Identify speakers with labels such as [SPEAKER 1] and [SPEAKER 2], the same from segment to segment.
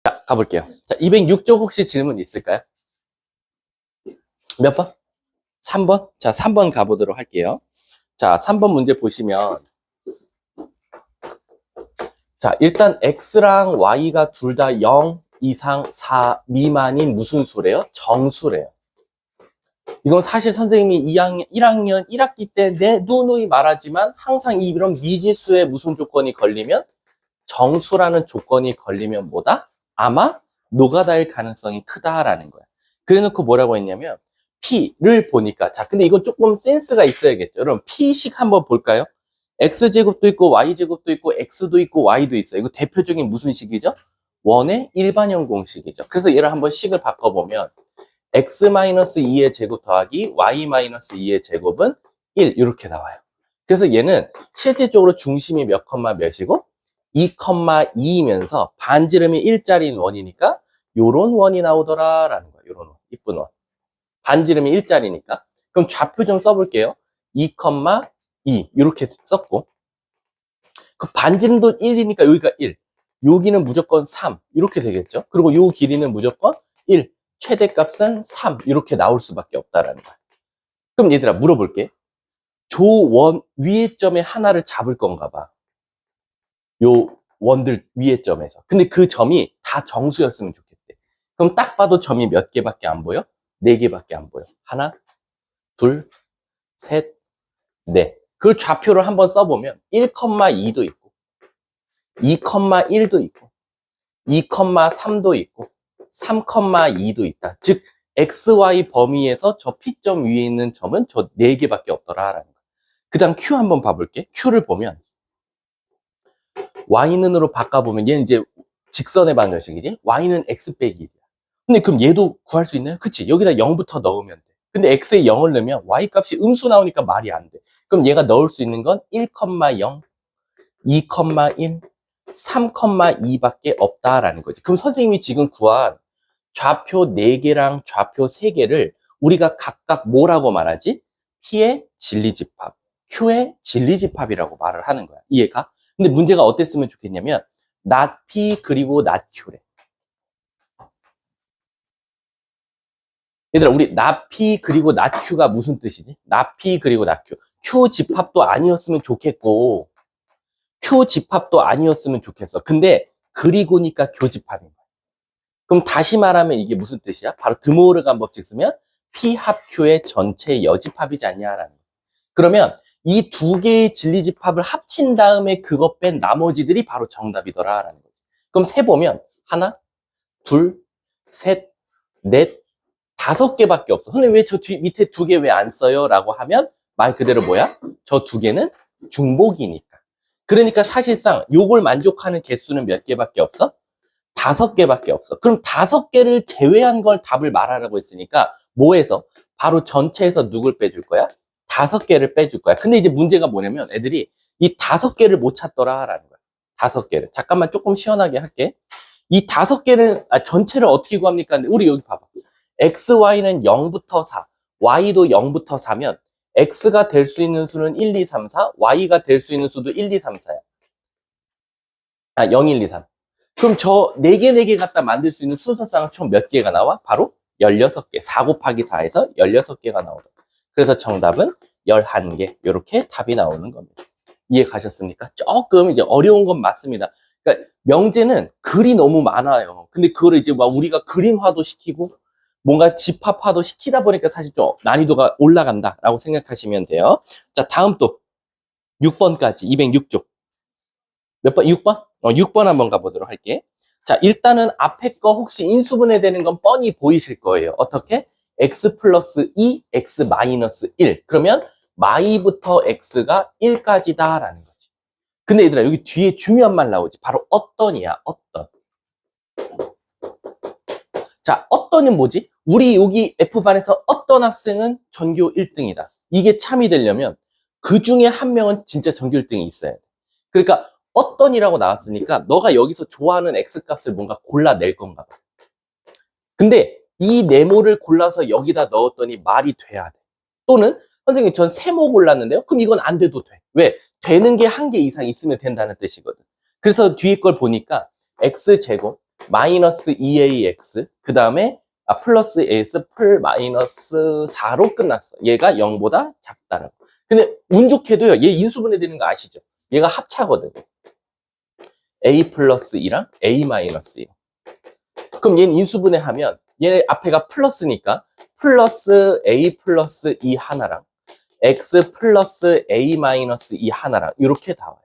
[SPEAKER 1] 자, 가볼게요. 자, 206쪽 혹시 질문 있을까요? 몇 번? 3번? 자, 3번 가보도록 할게요. 자, 3번 문제 보시면, 자, 일단 X랑 Y가 둘 다 0 이상 4 미만인 무슨 수래요? 정수래요. 이건 사실 선생님이 1학년 1학기 때 내 누누이 말하지만 항상 이런 미지수에 무슨 조건이 걸리면 정수라는 조건이 걸리면 뭐다? 아마 노가다일 가능성이 크다라는 거야. 그래 놓고 뭐라고 했냐면 P를 보니까 자 근데 이건 조금 센스가 있어야겠죠. 여러분 P식 한번 볼까요? X제곱도 있고 Y제곱도 있고 X도 있고 Y도 있어요. 이거 대표적인 무슨 식이죠? 원의 일반형 공식이죠. 그래서 얘를 한번 식을 바꿔보면 x-2의 제곱 더하기 y-2의 제곱은 1 이렇게 나와요. 그래서 얘는 실질적으로 중심이 몇 컴마 몇이고 2,2이면서 반지름이 1짜리인 원이니까 요런 원이 나오더라 라는 거예요. 요런 원, 이쁜 원. 반지름이 1짜리니까. 그럼 좌표 좀 써볼게요. 2,2 이렇게 썼고 그 반지름도 1이니까 여기가 1. 여기는 무조건 3 이렇게 되겠죠. 그리고 요 길이는 무조건 1. 최대값은 3 이렇게 나올 수밖에 없다라는 거야. 그럼 얘들아 물어볼게. 조 원 위의 점에 하나를 잡을 건가 봐. 요 원들 위의 점에서. 근데 그 점이 다 정수였으면 좋겠대. 그럼 딱 봐도 점이 몇 개밖에 안 보여? 4개밖에 안 보여. 하나, 둘, 셋, 넷. 그걸 좌표를 한번 써보면 1,2도 있고 2,1도 있고 2,3도 있고 3,2도 있다. 즉 XY 범위에서 저 P점 위에 있는 점은 저 4개밖에 없더라라는 거야. 그 다음 Q 한번 봐볼게. Q를 보면 Y는으로 바꿔보면 얘는 이제 직선의 방정식이지. Y는 X 빼기 1이야. 근데 그럼 얘도 구할 수 있나요? 그치? 여기다 0부터 넣으면 돼. 근데 X에 0을 넣으면 Y 값이 음수 나오니까 말이 안 돼. 그럼 얘가 넣을 수 있는 건 1,0, 2,1, 3,2밖에 없다라는 거지. 그럼 선생님이 지금 구한 좌표 4개랑 좌표 3개를 우리가 각각 뭐라고 말하지? P의 진리집합, Q의 진리집합이라고 말을 하는 거야. 이해가? 근데 문제가 어땠으면 좋겠냐면 not P 그리고 not Q래. 얘들아 우리 not P 그리고 not Q가 무슨 뜻이지? not P 그리고 not Q. Q 집합도 아니었으면 좋겠고 Q 집합도 아니었으면 좋겠어. 근데 그리고니까 교집합인 거야. 그럼 다시 말하면 이게 무슨 뜻이야? 바로 드모르간 법칙 쓰면 P 합 Q의 전체 여집합이지 않냐라는 거야. 그러면 이 두 개의 진리집합을 합친 다음에 그것 뺀 나머지들이 바로 정답이더라라는 거지. 그럼 세보면 하나, 둘, 셋, 넷, 5개밖에 없어. 근데 왜 저 밑에 2개 왜 안 써요? 라고 하면 말 그대로 뭐야? 저 2개는 중복이니까. 그러니까 사실상 요걸 만족하는 개수는 몇 개밖에 없어? 5개밖에 없어. 그럼 5개를 제외한 걸 답을 말하라고 했으니까 뭐해서? 바로 전체에서 누굴 빼줄 거야? 5개를 빼줄 거야. 근데 이제 문제가 뭐냐면 애들이 이 5개를 못 찾더라라는 거야. 5개를. 잠깐만 조금 시원하게 할게. 이 5개를 전체를 어떻게 구합니까? 우리 여기 봐봐. X, Y는 0부터 4, Y도 0부터 4면 X가 될 수 있는 수는 1, 2, 3, 4, Y가 될 수 있는 수도 1, 2, 3, 4야. 0, 1, 2, 3. 그럼 저 4개 갖다 만들 수 있는 순서상은 총 몇 개가 나와? 바로 16개. 4 곱하기 4에서 16개가 나오다. 그래서 정답은 11개. 이렇게 답이 나오는 겁니다. 이해 가셨습니까? 조금 이제 어려운 건 맞습니다. 그러니까 명제는 글이 너무 많아요. 근데 그거를 이제 막 우리가 그림화도 시키고 뭔가 집합화도 시키다 보니까 사실 좀 난이도가 올라간다라고 생각하시면 돼요. 자, 다음 또 6번까지 206쪽. 몇 번? 6번? 6번 한번 가보도록 할게. 자, 일단은 앞에 거 혹시 인수분해 되는 건 뻔히 보이실 거예요. 어떻게? x 플러스 2, x 마이너스 1. 그러면 마이부터 x가 1까지다라는 거지. 근데 얘들아, 여기 뒤에 중요한 말 나오지. 바로 어떤이야, 어떤. 자, 어떤은 뭐지? 우리 여기 F반에서 어떤 학생은 전교 1등이다. 이게 참이 되려면 그 중에 한 명은 진짜 전교 1등이 있어야 돼. 그러니까 어떤이라고 나왔으니까 너가 여기서 좋아하는 X값을 뭔가 골라낼 건가 봐. 근데 이 네모를 골라서 여기다 넣었더니 말이 돼야 돼. 또는 선생님 전 세모 골랐는데요. 그럼 이건 안 돼도 돼. 왜? 되는 게 한 개 이상 있으면 된다는 뜻이거든. 그래서 뒤에 걸 보니까 X제곱 마이너스 2ax, 그 다음에 플러스 ax 풀 마이너스 4로 끝났어. 얘가 0보다 작다라고. 근데 운 좋게도요, 얘 인수분해 되는 거 아시죠? 얘가 합차거든. a 플러스 2랑 a 마이너스 2. 그럼 얘는 인수분해 하면 얘네 앞에가 플러스니까 플러스 a 플러스 2 하나랑 x 플러스 a 마이너스 2 하나랑 이렇게 나와요.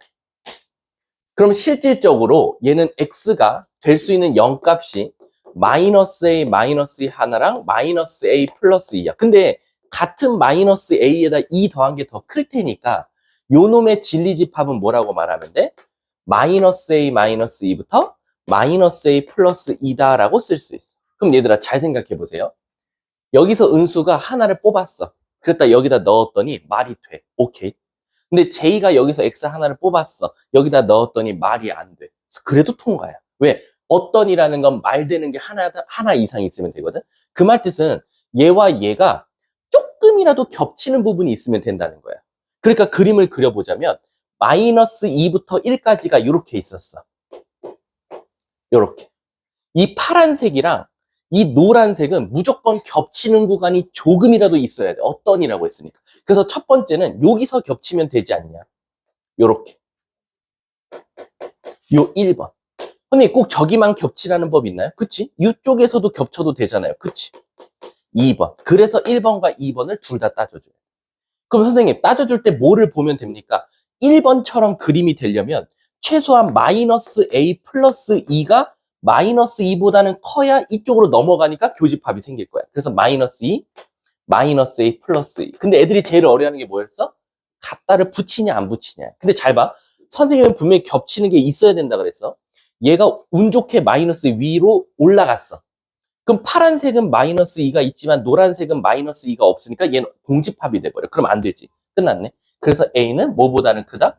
[SPEAKER 1] 그럼 실질적으로 얘는 x가 될 수 있는 0값이 마이너스 a 마이너스 2 하나랑 마이너스 a 플러스 2야. 근데 같은 마이너스 a에다 2 더한 게 더 클 테니까 요 놈의 진리집합은 뭐라고 말하면 돼? 마이너스 a 마이너스 2부터 마이너스 a 플러스 2다라고 쓸 수 있어. 그럼 얘들아 잘 생각해 보세요. 여기서 은수가 하나를 뽑았어. 그랬다 여기다 넣었더니 말이 돼. 오케이. 근데 J가 여기서 X 하나를 뽑았어. 여기다 넣었더니 말이 안 돼. 그래도 통과야. 왜? 어떤이라는 건 말 되는 게 하나 이상 있으면 되거든. 그 말 뜻은 얘와 얘가 조금이라도 겹치는 부분이 있으면 된다는 거야. 그러니까 그림을 그려보자면 마이너스 2부터 1까지가 이렇게 있었어. 이렇게. 이 파란색이랑 이 노란색은 무조건 겹치는 구간이 조금이라도 있어야 돼. 어떤이라고 했으니까. 그래서 첫 번째는 여기서 겹치면 되지 않냐. 요렇게. 요 1번. 근데 꼭 저기만 겹치라는 법 있나요? 그치? 이쪽에서도 겹쳐도 되잖아요. 그치? 2번. 그래서 1번과 2번을 둘 다 따져줘요. 그럼 선생님, 따져줄 때 뭐를 보면 됩니까? 1번처럼 그림이 되려면 최소한 마이너스 a 플러스 2가 마이너스 2보다는 커야 이쪽으로 넘어가니까 교집합이 생길 거야. 그래서 마이너스 2, 마이너스 a 플러스 2. 근데 애들이 제일 어려워하는 게 뭐였어? 갖다를 붙이냐 안 붙이냐. 근데 잘 봐. 선생님은 분명히 겹치는 게 있어야 된다 그랬어. 얘가 운 좋게 마이너스 위로 올라갔어. 그럼 파란색은 마이너스 2가 있지만 노란색은 마이너스 2가 없으니까 얘는 공집합이 돼버려. 그럼 안 되지. 끝났네. 그래서 A는 뭐보다는 크다?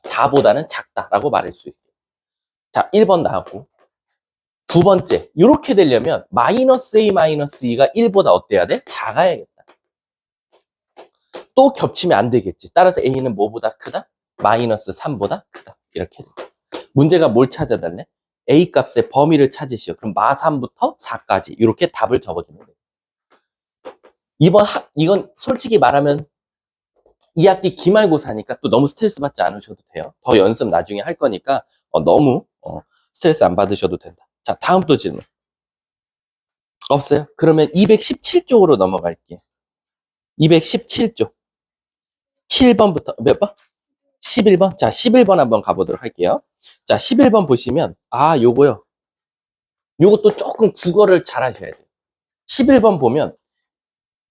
[SPEAKER 1] 4보다는 작다라고 말할 수 있게. 자, 1번 나왔고. 두 번째, 이렇게 되려면 마이너스 A 마이너스 2가 1보다 어때야 돼? 작아야겠다. 또 겹치면 안 되겠지. 따라서 A는 뭐보다 크다? 마이너스 3보다 크다. 이렇게 돼. 문제가 뭘 찾아달래? A 값의 범위를 찾으시오. 그럼 마3부터 4까지 이렇게 답을 적어주면 돼요. 이건 솔직히 말하면 2학기 기말고사니까 또 너무 스트레스 받지 않으셔도 돼요. 더 연습 나중에 할 거니까 너무 스트레스 안 받으셔도 된다. 자, 다음 또 질문. 없어요? 그러면 217쪽으로 넘어갈게요. 217쪽. 7번부터 몇 번? 11번? 자, 11번 한번 가보도록 할게요. 자, 11번 보시면 요거요. 요것도 조금 국어를 잘 하셔야 돼요. 11번 보면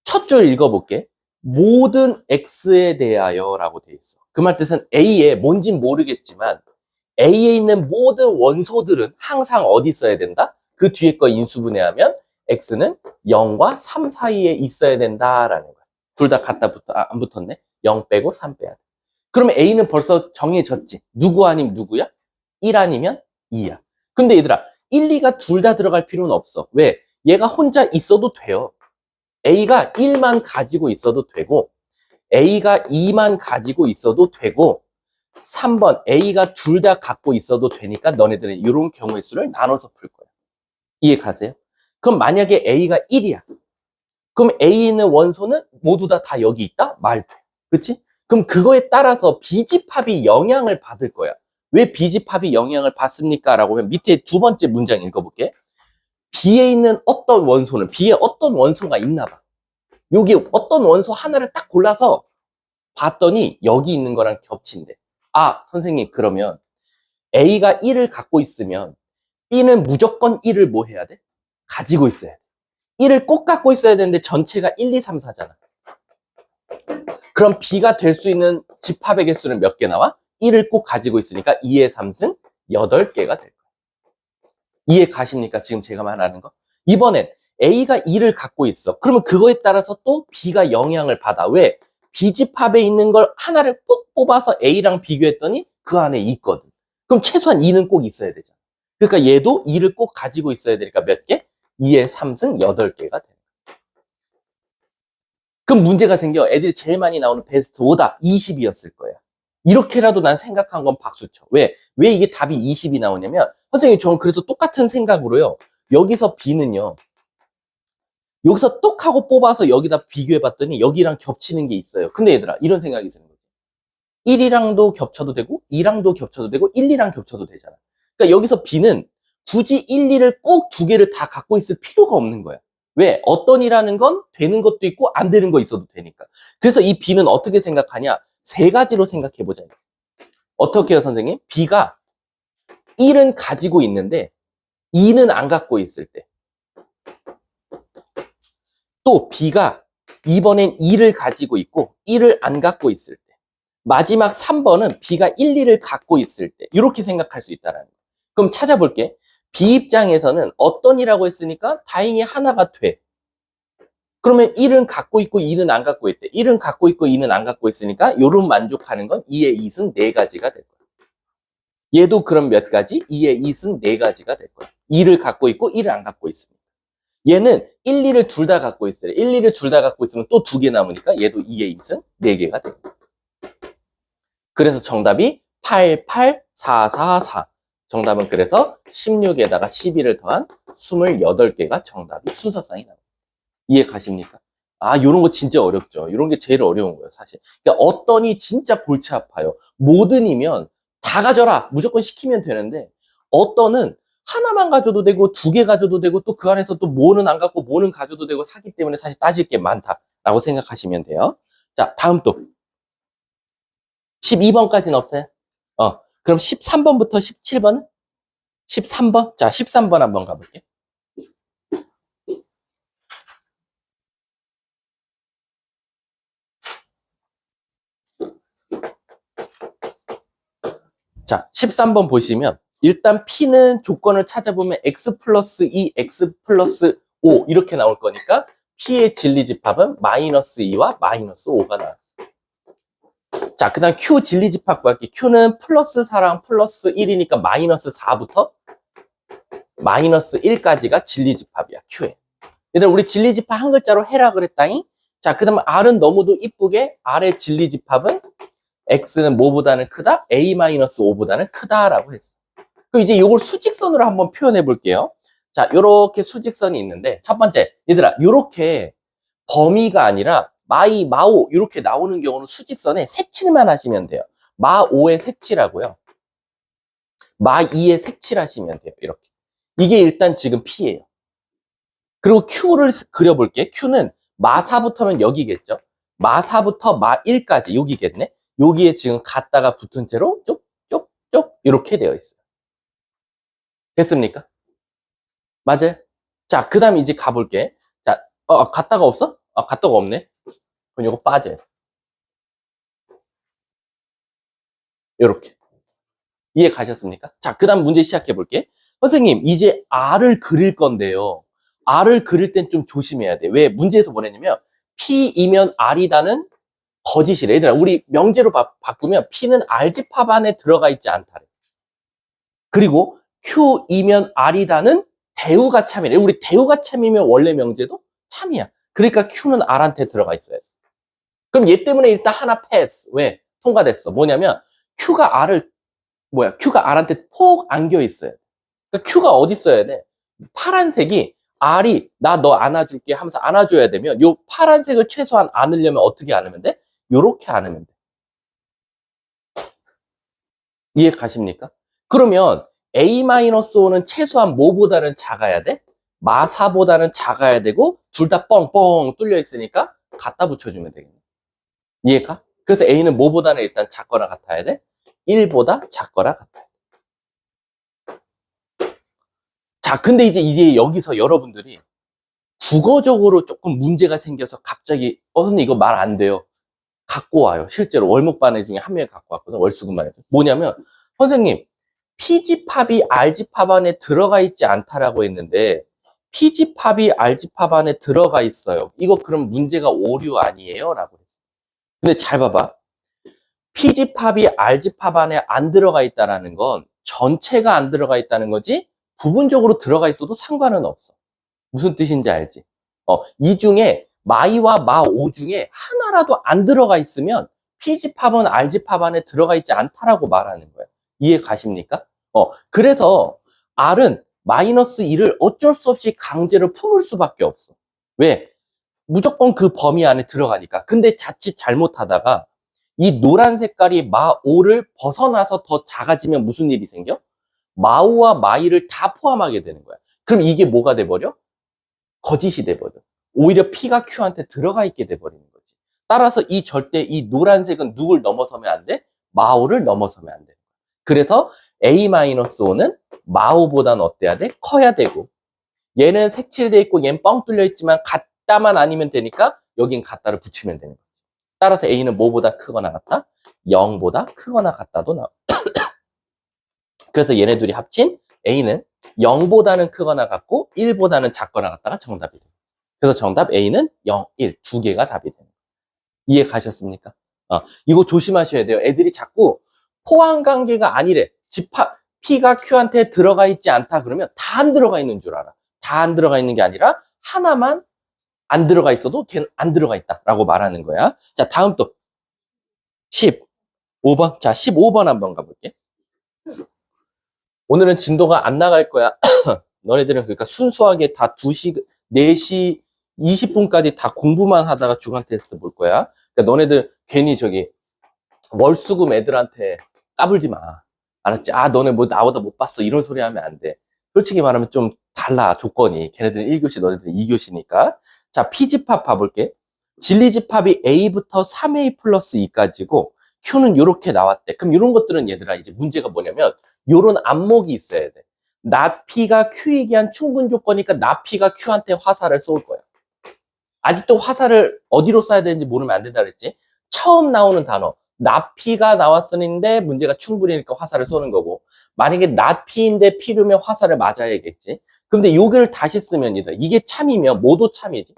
[SPEAKER 1] 첫 줄 읽어볼게. 모든 X에 대하여 라고 돼 있어. 그 말 뜻은 A에 뭔진 모르겠지만 A에 있는 모든 원소들은 항상 어디 있어야 된다? 그 뒤에 거 인수분해하면 X는 0과 3 사이에 있어야 된다라는 거야. 둘 다 갖다 안 붙었네. 0 빼고 3 빼야 돼. 그러면 A는 벌써 정해졌지. 누구 아니면 누구야? 1 아니면 2야. 근데 얘들아, 1, 2가 둘 다 들어갈 필요는 없어. 왜? 얘가 혼자 있어도 돼요. A가 1만 가지고 있어도 되고 A가 2만 가지고 있어도 되고 3번 A가 둘 다 갖고 있어도 되니까 너네들은 이런 경우의 수를 나눠서 풀 거야. 이해 가세요? 그럼 만약에 A가 1이야. 그럼 A에 있는 원소는 모두 다 여기 있다? 말 돼. 그치? 그럼 그거에 따라서 B집합이 영향을 받을 거야. 왜 B집합이 영향을 받습니까? 라고 하면 밑에 두 번째 문장 읽어볼게. B에 있는 어떤 원소는 B에 어떤 원소가 있나 봐. 여기 어떤 원소 하나를 딱 골라서 봤더니 여기 있는 거랑 겹친대. 선생님 그러면 A가 1을 갖고 있으면 B는 무조건 1을 뭐 해야 돼? 가지고 있어야 돼. 1을 꼭 갖고 있어야 되는데 전체가 1, 2, 3, 4잖아. 그럼 B가 될 수 있는 집합의 개수는 몇 개 나와? 1을 꼭 가지고 있으니까 2의 3승 8개가 될 거야. 이해 가십니까? 지금 제가 말하는 거. 이번엔 A가 2를 갖고 있어. 그러면 그거에 따라서 또 B가 영향을 받아. 왜? B집합에 있는 걸 하나를 꼭 뽑아서 A랑 비교했더니 그 안에 있거든. 그럼 최소한 2는 꼭 있어야 되잖아. 그러니까 얘도 2를 꼭 가지고 있어야 되니까 몇 개? 2의 3승 8개가 되는 거야. 그럼 문제가 생겨. 애들이 제일 많이 나오는 베스트 오답 20이었을 거야. 이렇게라도 난 생각한 건 박수 쳐. 왜 이게 답이 20이 나오냐면, 선생님, 저는 그래서 똑같은 생각으로요. 여기서 B는요, 여기서 똑 하고 뽑아서 여기다 비교해 봤더니 여기랑 겹치는 게 있어요. 근데 얘들아, 이런 생각이 드는 거지. 1이랑도 겹쳐도 되고, 2랑도 겹쳐도 되고, 1, 2랑 겹쳐도 되잖아. 그러니까 여기서 B는 굳이 1, 2를 꼭 두 개를 다 갖고 있을 필요가 없는 거야. 왜? 어떤 이라는 건 되는 것도 있고, 안 되는 거 있어도 되니까. 그래서 이 B는 어떻게 생각하냐? 세 가지로 생각해 보자. 어떻게 해요, 선생님? B가 1은 가지고 있는데, 2는 안 갖고 있을 때. 또 B가 이번엔 2를 가지고 있고 1을 안 갖고 있을 때. 마지막 3번은 B가 1, 2를 갖고 있을 때. 이렇게 생각할 수 있다는 거예요. 그럼 찾아볼게. B 입장에서는 어떤 이라고 했으니까 다행히 하나가 돼. 그러면 1은 갖고 있고 2는 안 갖고 있대. 1은 갖고 있고 2는 안 갖고 있으니까 요런 만족하는 건 2의 2승 4가지가 될 거야. 얘도 그럼 몇 가지? 2의 2승 4가지가 될 거야. 2를 갖고 있고 1을 안 갖고 있습니다. 얘는 1, 2를 둘 다 갖고 있어요. 1, 2를 둘 다 갖고 있으면 또 2개 남으니까 얘도 2의 2승 4개가 됩니다. 그래서 정답이 8, 8, 4, 4, 4. 정답은 그래서 16에다가 12를 더한 28개가 정답이 순서상이 나옵니다. 이해 가십니까? 아, 요런 거 진짜 어렵죠. 요런 게 제일 어려운 거예요, 사실. 그러니까 어떤이 진짜 골치 아파요. 뭐든이면 다 가져라. 무조건 시키면 되는데, 어떤은 하나만 가져도 되고, 2개 가져도 되고, 또 그 안에서 또 뭐는 안 갖고, 뭐는 가져도 되고 하기 때문에 사실 따질 게 많다라고 생각하시면 돼요. 자, 다음 또. 12번까지는 없어요? 그럼 13번부터 17번은? 13번? 자, 13번 한번 가볼게요. 자, 13번 보시면 일단 P는 조건을 찾아보면 X 플러스 2, X 플러스 5 이렇게 나올 거니까 P의 진리집합은 마이너스 2와 마이너스 5가 나왔어요. 자, 그 다음 Q 진리집합 구할게요. Q는 플러스 4랑 플러스 1이니까 마이너스 4부터 마이너스 1까지가 진리집합이야, Q에. 얘들 우리 진리집합 한 글자로 해라 그랬다잉? 자, 그 다음 R은 너무도 이쁘게 R의 진리집합은 X는 뭐보다는 크다? A-5보다는 크다라고 했어. 그럼 이제 이걸 수직선으로 한번 표현해 볼게요. 자, 요렇게 수직선이 있는데, 첫 번째, 얘들아, 요렇게 범위가 아니라 마이, 마오, 이렇게 나오는 경우는 수직선에 색칠만 하시면 돼요. 마5에 색칠하고요. 마2에 색칠하시면 돼요. 이렇게. 이게 일단 지금 P예요. 그리고 Q를 그려볼게. Q는 마4부터면 여기겠죠. 마4부터 마1까지 여기겠네. 여기에 지금 갔다가 붙은 채로 쪽쪽쪽 이렇게 되어 있어요. 됐습니까? 맞아요? 자, 그 다음에 이제 가볼게. 자, 갔다가 없어? 갔다가 없네. 그럼 이거 빠져요. 이렇게. 이해 가셨습니까? 자, 그 다음 문제 시작해 볼게. 선생님, 이제 R을 그릴 건데요. R을 그릴 땐 좀 조심해야 돼. 왜? 문제에서 뭐랬냐면, P이면 R이다는 거짓이래. 얘들아, 우리 명제로 바꾸면 P는 R집합 안에 들어가 있지 않다래. 그리고 Q이면 R이다는 대우가 참이래. 우리 대우가 참이면 원래 명제도 참이야. 그러니까 Q는 R한테 들어가 있어야 돼. 그럼 얘 때문에 일단 하나 패스. 왜? 통과됐어. 뭐냐면 Q가 R한테 폭 안겨 있어요. 그러니까 Q가 어디 있어야 돼? 파란색이 R이 나 너 안아줄게 하면서 안아줘야 되면 요 파란색을 최소한 안으려면 어떻게 안으면 돼? 요렇게 안으면 돼. 이해 가십니까? 그러면 A-5는 최소한 뭐보다는 작아야 돼? 마4보다는 작아야 되고 둘 다 뻥뻥 뚫려 있으니까 갖다 붙여주면 되겠네. 이해가? 그래서 A는 뭐보다는 일단 작거나 같아야 돼? 1보다 작거나 같아야 돼. 자, 근데 이제 여기서 여러분들이 국어적으로 조금 문제가 생겨서 갑자기 선생님 이거 말 안 돼요. 갖고 와요. 실제로 월목반 애 중에 한 명이 갖고 왔거든. 월수금반 애 중. 뭐냐면 선생님 P집합이 R집합 안에 들어가 있지 않다라고 했는데 P집합이 R집합 안에 들어가 있어요. 이거 그럼 문제가 오류 아니에요? 라고 했어요. 근데 잘 봐봐. P집합이 R집합 안에 안 들어가 있다는 건 전체가 안 들어가 있다는 거지 부분적으로 들어가 있어도 상관은 없어. 무슨 뜻인지 알지? 이 중에 마이와 마5 중에 하나라도 안 들어가 있으면 P집합은 R집합 안에 들어가 있지 않다라고 말하는 거예요. 이해 가십니까? 그래서 R은 마이너스 2를 어쩔 수 없이 강제로 품을 수밖에 없어. 왜? 무조건 그 범위 안에 들어가니까. 근데 자칫 잘못하다가 이 노란 색깔이 마5를 벗어나서 더 작아지면 무슨 일이 생겨? 마5와 마2를 다 포함하게 되는 거야. 그럼 이게 뭐가 돼버려? 거짓이 돼버려. 오히려 P가 Q한테 들어가 있게 돼버리는 거지. 따라서 이 노란색은 누굴 넘어서면 안 돼? 마5를 넘어서면 안 돼. 그래서 A-5는 마5보다는 어때야 돼? 커야 되고, 얘는 색칠돼 있고 얘는 뻥 뚫려 있지만 같다만 아니면 되니까 여긴 같다를 붙이면 되는 거야. 따라서 A는 뭐보다 크거나 같다? 0보다 크거나 같다도 나와. 그래서 얘네 둘이 합친 A는 0보다는 크거나 같고 1보다는 작거나 같다가 정답이 돼요. 그래서 정답 A는 0, 1 두 개가 답이 돼요. 이해 가셨습니까? 이거 조심하셔야 돼요. 애들이 자꾸 포함관계가 아니래. 집합 P가 Q한테 들어가 있지 않다 그러면 다 안 들어가 있는 줄 알아. 다 안 들어가 있는 게 아니라 하나만 안 들어가 있어도 걔는 안 들어가 있다라고 말하는 거야. 자, 다음 또 15번. 자, 15번 한번 가볼게. 오늘은 진도가 안 나갈 거야. 너네들은 그러니까 순수하게 다 2시, 4시 20분까지 다 공부만 하다가 주간 테스트 볼 거야. 그러니까 너네들 괜히 월수금 애들한테 까불지 마. 알았지? 너네 뭐 나보다 못 봤어. 이런 소리 하면 안 돼. 솔직히 말하면 좀 달라, 조건이. 걔네들은 1교시, 너네들은 2교시니까. 자, P집합 봐볼게. 진리집합이 A부터 3A 플러스 2까지고, Q는 이렇게 나왔대. 그럼 이런 것들은 얘들아, 이제 문제가 뭐냐면, 요런 안목이 있어야 돼. 나 P가 Q이기 한 충분 조건이니까 나 P가 Q한테 화살을 쏠 거야. 아직도 화살을 어디로 쏴야 되는지 모르면 안 된다 그랬지? 처음 나오는 단어. 나피가 나왔으는데 문제가 충분히니까 화살을 쏘는 거고, 만약에 나피인데 피르면 화살을 맞아야겠지. 근데 요걸 다시 쓰면 이게 참이면 뭐도 참이지.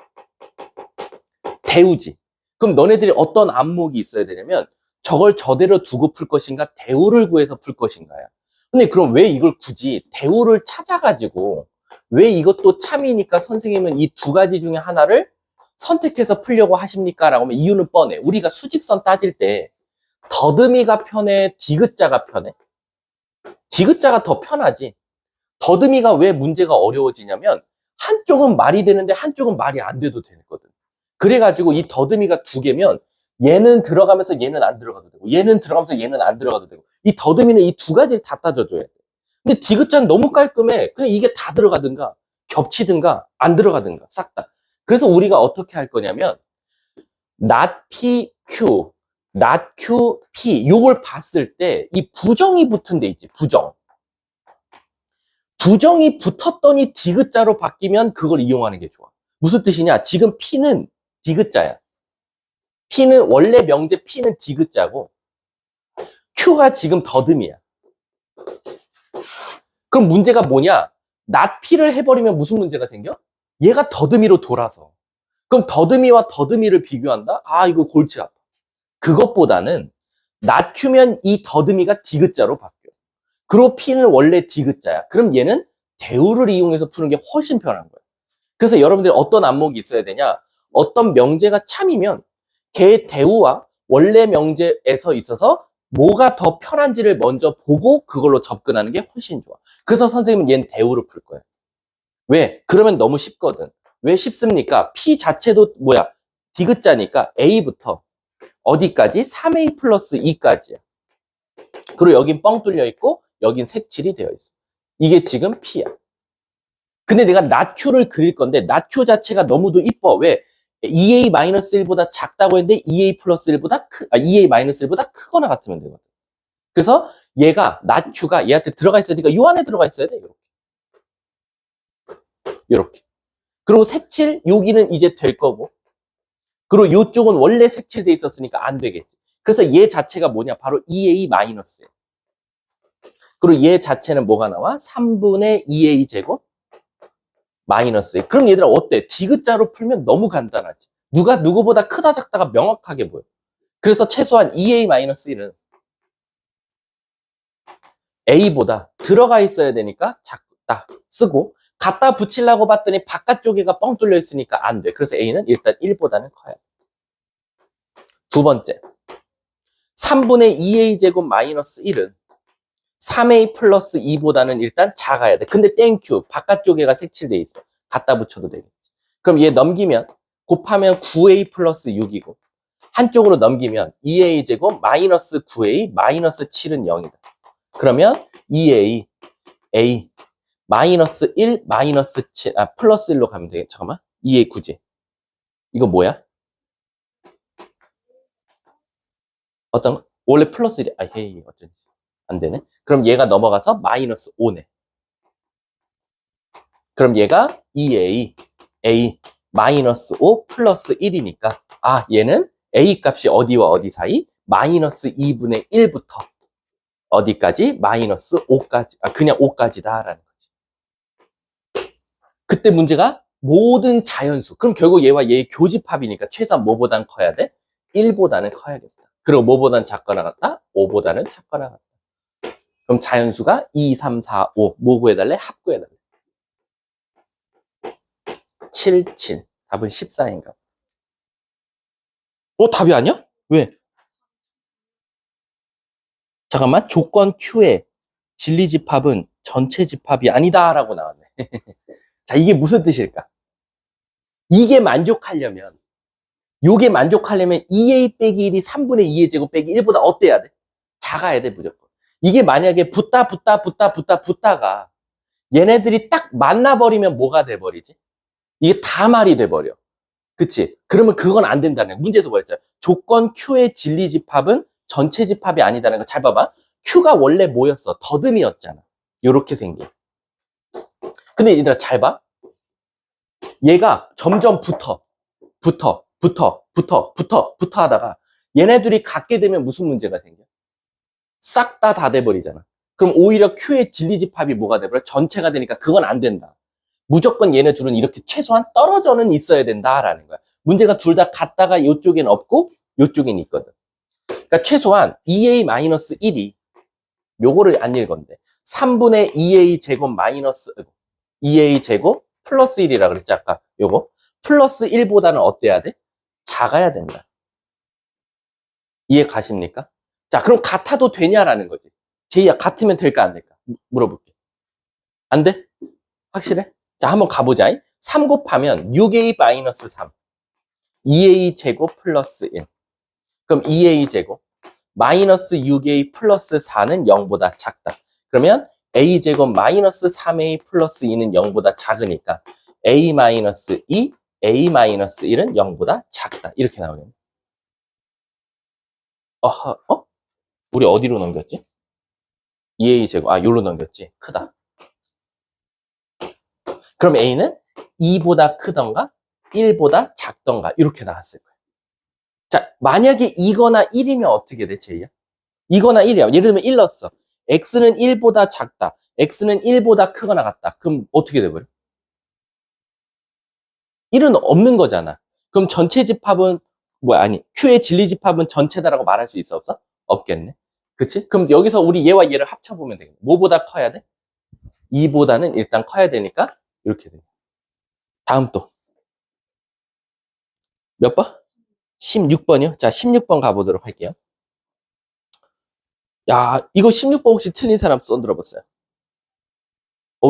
[SPEAKER 1] 대우지. 그럼 너네들이 어떤 안목이 있어야 되냐면 저걸 저대로 두고 풀 것인가 대우를 구해서 풀 것인가야. 근데 그럼 왜 이걸 굳이 대우를 찾아가지고 왜 이것도 참이니까 선생님은 이 두 가지 중에 하나를 선택해서 풀려고 하십니까? 라고 하면 이유는 뻔해. 우리가 수직선 따질 때 더듬이가 편해? 디귿자가 편해? 디귿자가 더 편하지. 더듬이가 왜 문제가 어려워지냐면 한쪽은 말이 되는데 한쪽은 말이 안 돼도 되거든. 그래가지고 이 더듬이가 두 개면 얘는 들어가면서 얘는 안 들어가도 되고 얘는 들어가면서 얘는 안 들어가도 되고 이 더듬이는 이 두 가지를 다 따져줘야 돼. 근데 디귿자는 너무 깔끔해. 그냥 이게 다 들어가든가 겹치든가 안 들어가든가 싹 다. 그래서 우리가 어떻게 할 거냐면 not P, Q, not Q, P 요걸 봤을 때 이 부정이 붙은 데 있지. 부정이 붙었더니 디귿자로 바뀌면 그걸 이용하는 게 좋아. 무슨 뜻이냐? 지금 P는 디귿자야. P는 원래 명제 P는 디귿자고 Q가 지금 더듬이야. 그럼 문제가 뭐냐? not P를 해버리면 무슨 문제가 생겨? 얘가 더듬이로 돌아서. 그럼 더듬이와 더듬이를 비교한다? 이거 골치 아파. 그것보다는 not Q면 이 더듬이가 디귿자로 바뀌어. 그리고 P는 원래 디귿자야. 그럼 얘는 대우를 이용해서 푸는 게 훨씬 편한 거야. 그래서 여러분들이 어떤 안목이 있어야 되냐? 어떤 명제가 참이면 걔의 대우와 원래 명제에서 있어서 뭐가 더 편한지를 먼저 보고 그걸로 접근하는 게 훨씬 좋아. 그래서 선생님은 얘는 대우를 풀 거야. 왜? 그러면 너무 쉽거든. 왜 쉽습니까? P 자체도 디귿자니까 A부터 어디까지? 3A 플러스 2까지야. 그리고 여긴 뻥 뚫려 있고 여긴 색칠이 되어 있어. 이게 지금 P야. 근데 내가 not Q를 그릴 건데 not Q 자체가 너무도 이뻐. 왜? 2A-1보다 작다고 했는데 2A 플러스 1보다 2A-1보다 크거나 같으면 되거든. 그래서 얘가 not Q가 얘한테 들어가 있어야 되니까 요 안에 들어가 있어야 돼. 이렇게. 그리고 색칠 여기는 이제 될 거고. 그리고 이쪽은 원래 색칠돼 있었으니까 안 되겠지. 그래서 얘 자체가 뭐냐? 바로 2A-야. 그리고 얘 자체는 뭐가 나와? 3분의 2A 제곱 마이너스 A. 그럼 얘들아 어때? 디귿자로 풀면 너무 간단하지. 누가 누구보다 크다 작다가 명확하게 보여. 그래서 최소한 2A-1은 A보다 들어가 있어야 되니까 작다 쓰고 갖다 붙이려고 봤더니 바깥쪽에가 뻥 뚫려 있으니까 안 돼. 그래서 A는 일단 1보다는 커야 돼. 두 번째. 3분의 2a 제곱 마이너스 1은 3a 플러스 2보다는 일단 작아야 돼. 근데 땡큐. 바깥쪽에가 색칠돼 있어. 갖다 붙여도 되겠지. 그럼 얘 넘기면 곱하면 9a 플러스 6이고 한쪽으로 넘기면 2a 제곱 마이너스 9a 마이너스 7은 0이다. 그러면 2a a 마이너스 1 마이너스 7 플러스 1로 가면 되겠. 잠깐만. 2a 9지. 이거 뭐야? 어떤 거? 원래 플러스 1이 헤이 어쩐지 안 되네. 그럼 얘가 넘어가서 마이너스 5네. 그럼 얘가 2a a 마이너스 5 플러스 1이니까 얘는 a 값이 어디와 어디 사이? 마이너스 2분의 1부터 어디까지? 마이너스 5까지 그냥 5까지다 라는 거지. 그때 문제가 모든 자연수. 그럼 결국 얘와 얘의 교집합이니까 최소한 뭐보단 커야 돼? 1보다는 커야겠다. 그리고 뭐보단 작거나 같다? 5보다는 작거나 같다. 그럼 자연수가 2, 3, 4, 5. 뭐 구해달래? 합 구해달래. 7, 7. 답은 14인가? 답이 아니야? 왜? 잠깐만. 조건 Q의 진리집합은 전체 집합이 아니다 라고 나왔네. 자, 이게 무슨 뜻일까? 이게 만족하려면 요게 만족하려면 2a 빼기 1이 3분의 2의 제곱 빼기 1보다 어때야 돼? 작아야 돼 무조건. 이게 만약에 붙다가 얘네들이 딱 만나버리면 뭐가 돼버리지? 이게 다 말이 돼버려. 그치? 그러면 그건 안 된다는 거야. 문제에서 뭐였죠? 조건 Q의 진리집합은 전체 집합이 아니다는 거 잘 봐봐. Q가 원래 뭐였어? 더듬이었잖아. 요렇게 생긴. 근데 얘들아 잘 봐. 얘가 점점 붙어 하다가 얘네들이 같게 되면 무슨 문제가 생겨? 싹 다 돼버리잖아. 그럼 오히려 Q의 진리집합이 뭐가 돼버려? 전체가 되니까 그건 안 된다. 무조건 얘네 둘은 이렇게 최소한 떨어져는 있어야 된다라는 거야. 문제가 둘 다 같다가 이쪽엔 없고 이쪽엔 있거든. 그러니까 최소한 2a-1이 요거를 안 읽었는데 3분의 2a 제곱 마이너스 2a 제곱 플러스 1이라 그랬지 아까 요거 플러스 1보다는 어때야 돼? 작아야 된다. 이해 가십니까? 자, 그럼 같아도 되냐라는 거지. 제이야, 같으면 될까 안 될까? 물어볼게. 안 돼? 확실해? 자, 한번 가보자. 3 곱하면 6a-3 2a 제곱 플러스 1 그럼 2a 제곱 마이너스 6a 플러스 4는 0보다 작다. 그러면 a 제곱 마이너스 3a 플러스 2는 0보다 작으니까 a 마이너스 2 a 마이너스 1은 0보다 작다. 이렇게 나오겠네. 우리 어디로 넘겼지? 2a 제곱, 요로 넘겼지. 크다. 그럼 a는 2보다 크던가 1보다 작던가 이렇게 나왔을 거예요. 자, 만약에 2거나 1이면 어떻게 돼, 제이야? 2거나 1이야. 예를 들면 1 넣었어. x는 1보다 작다. x는 1보다 크거나 같다. 그럼 어떻게 돼버려? 1은 없는 거잖아. 그럼 전체 집합은 Q의 진리 집합은 전체다라고 말할 수 있어 없어? 없겠네. 그치? 그럼 여기서 우리 얘와 얘를 합쳐보면 되겠네. 뭐보다 커야 돼? 2보다는 일단 커야 되니까 이렇게 돼. 다음 또. 몇 번? 16번이요? 자, 16번 가보도록 할게요. 야, 이거 16번 혹시 틀린 사람 손 들어봤어요?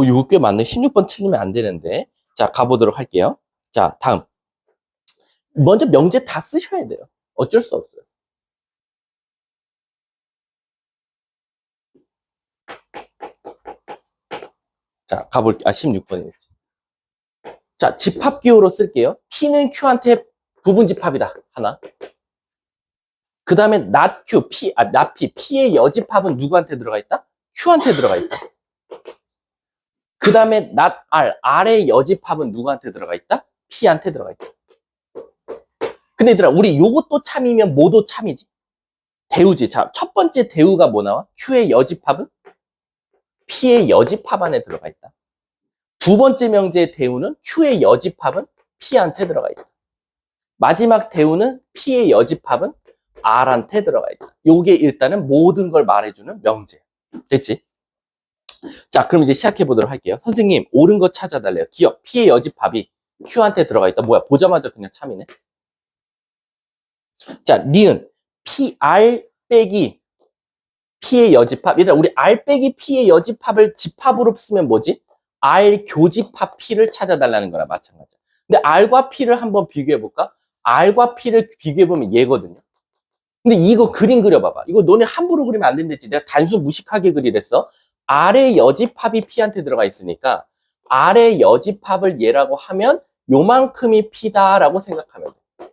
[SPEAKER 1] 이거 꽤 많네. 16번 틀리면 안 되는데. 자, 가보도록 할게요. 자, 다음. 먼저 명제 다 쓰셔야 돼요. 어쩔 수 없어요. 자, 가볼게요. 16번이겠지. 자, 집합기호로 쓸게요. P는 Q한테 부분 집합이다. 하나. 그 다음에 not Q, not P. P의 여집합은 누구한테 들어가 있다? Q한테 들어가 있다. 그 다음에 not R. R의 여집합은 누구한테 들어가 있다? P한테 들어가 있다. 근데 얘들아, 우리 요것도 참이면 뭐도 참이지? 대우지. 자, 첫 번째 대우가 뭐 나와? Q의 여집합은 P의 여집합 안에 들어가 있다. 두 번째 명제의 대우는 Q의 여집합은 P한테 들어가 있다. 마지막 대우는 P의 여집합은 R한테 들어가 있다. 요게 일단은 모든 걸 말해주는 명제. 됐지? 자, 그럼 이제 시작해 보도록 할게요. 선생님, 옳은 거 찾아달래요. 기억, P의 여집합이 Q한테 들어가 있다. 뭐야, 보자마자 그냥 참이네. 자, 니은 PR 빼기 P의 여집합. 얘들아, 우리 R 빼기 P의 여집합을 집합으로 쓰면 뭐지? R 교집합 P를 찾아달라는 거랑 마찬가지야. 근데 R과 P를 한번 비교해볼까? R과 P를 비교해보면 얘거든요. 근데 이거 그림 그려봐봐. 이거 너네 함부로 그리면 안 된댔지. 내가 단순 무식하게 그리랬어. R의 여집합이 P한테 들어가 있으니까 R의 여집합을 얘라고 하면 요만큼이 P다라고 생각하면 돼.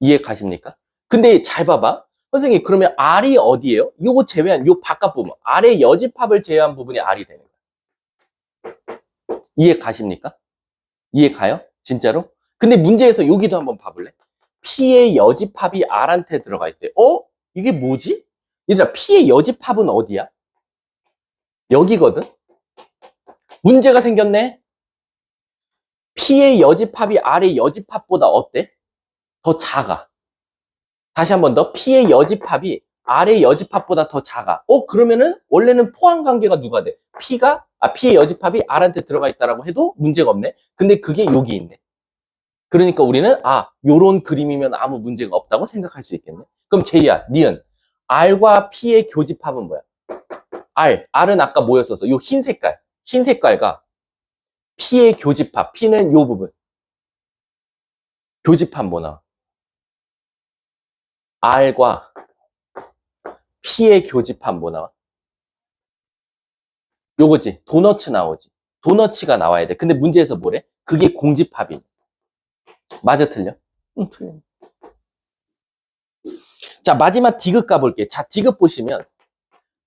[SPEAKER 1] 이해 가십니까? 근데 잘 봐봐. 선생님, 그러면 R이 어디예요? 요거 제외한 요 바깥 부분. R의 여집합을 제외한 부분이 R이 되는 거야. 이해 가십니까? 이해 가요? 진짜로? 근데 문제에서 여기도 한번 봐볼래? P의 여집합이 R한테 들어가 있대. 이게 뭐지? 얘들아, P의 여집합은 어디야? 여기거든? 문제가 생겼네? P의 여집합이 R의 여집합보다 어때? 더 작아. 다시 한 번 더. P의 여집합이 R의 여집합보다 더 작아. 그러면은 원래는 포함 관계가 누가 돼? P의 여집합이 R한테 들어가 있다라고 해도 문제가 없네. 근데 그게 여기 있네. 그러니까 우리는 요런 그림이면 아무 문제가 없다고 생각할 수 있겠네. 그럼 제이야, 니은. R과 P의 교집합은 뭐야? R은 아까 뭐였었어? 요 흰 색깔과 P의 교집합. P는 요 부분. 교집합 뭐 나와? R과 P의 교집합 뭐 나와? 요거지. 도너츠 나오지. 도너츠가 나와야 돼. 근데 문제에서 뭐래? 그게 공집합이. 맞아, 틀려? 응, 틀려. 자, 마지막 디귿 가볼게. 자, 디귿 보시면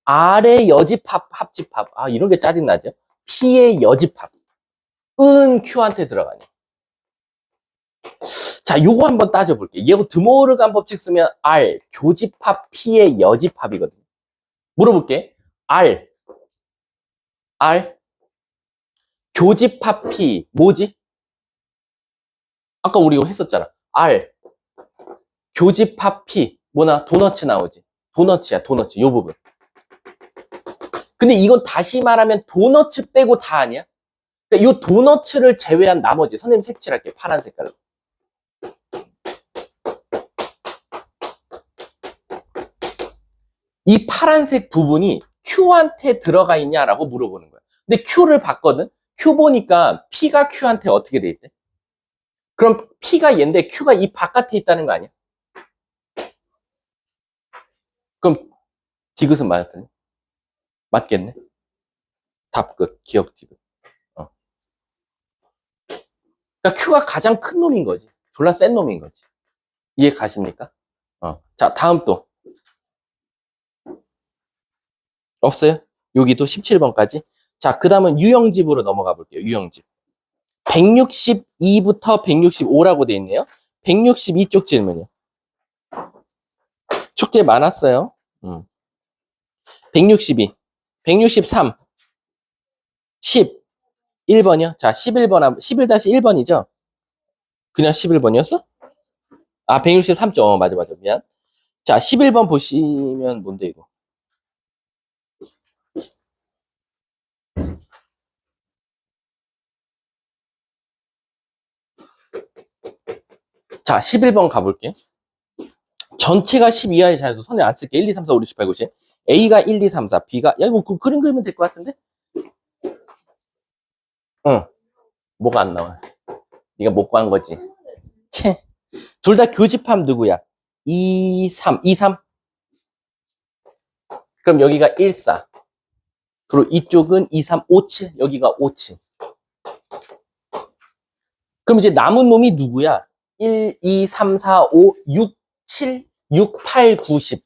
[SPEAKER 1] R의 여집합, 합집합. 이런 게 짜증나죠? P의 여집합. 은 Q한테 들어가네. 자, 요거 한번 따져볼게. 이거 드모르간 법칙 쓰면 R, 교집합 P의 여집합이거든. 물어볼게. R, 교집합 P, 뭐지? 아까 우리 이거 했었잖아. R, 교집합 P, 뭐나? 도너츠 나오지. 도너츠야, 도너츠. 요 부분. 근데 이건 다시 말하면 도너츠 빼고 다 아니야? 그러니까 요 도너츠를 제외한 나머지, 선생님 색칠할게. 파란 색깔로. 이 파란색 부분이 Q한테 들어가 있냐라고 물어보는 거야. 근데 Q를 봤거든? Q 보니까 P가 Q한테 어떻게 돼 있대? 그럼 P가 얘인데 Q가 이 바깥에 있다는 거 아니야? 그럼 디귿은 맞았더니? 맞겠네? 답 끝. 기억 디귿. 그러니까 Q가 가장 큰 놈인 거지. 졸라 센 놈인 거지. 이해 가십니까? 자, 다음 또. 없어요? 여기도 17번까지. 자, 그 다음은 유형집으로 넘어가 볼게요. 유형집. 162부터 165라고 돼 있네요. 162쪽 질문이요. 축제 많았어요. 162, 163, 10, 1번이요. 자, 11번, 11-1번이죠? 그냥 11번이었어? 163쪽. 맞아. 미안. 자, 11번 보시면 뭔데, 이거? 자, 11번 가볼게. 전체가 10 이하의 자연수. 손에 안 쓸게. 1, 2, 3, 4, 5, 6, 7, 8, 9, 10. A가 1, 2, 3, 4. B가, 이거 그림 그리면 될 것 같은데? 뭐가 안 나와? 네가 못 구한 거지. 채. 둘 다 교집합 누구야? 2, 3. 그럼 여기가 1, 4. 그리고 이쪽은 2, 3, 5, 7. 여기가 5, 7. 그럼 이제 남은 놈이 누구야? 1, 2, 3, 4, 5, 6, 7, 6, 8, 9, 10.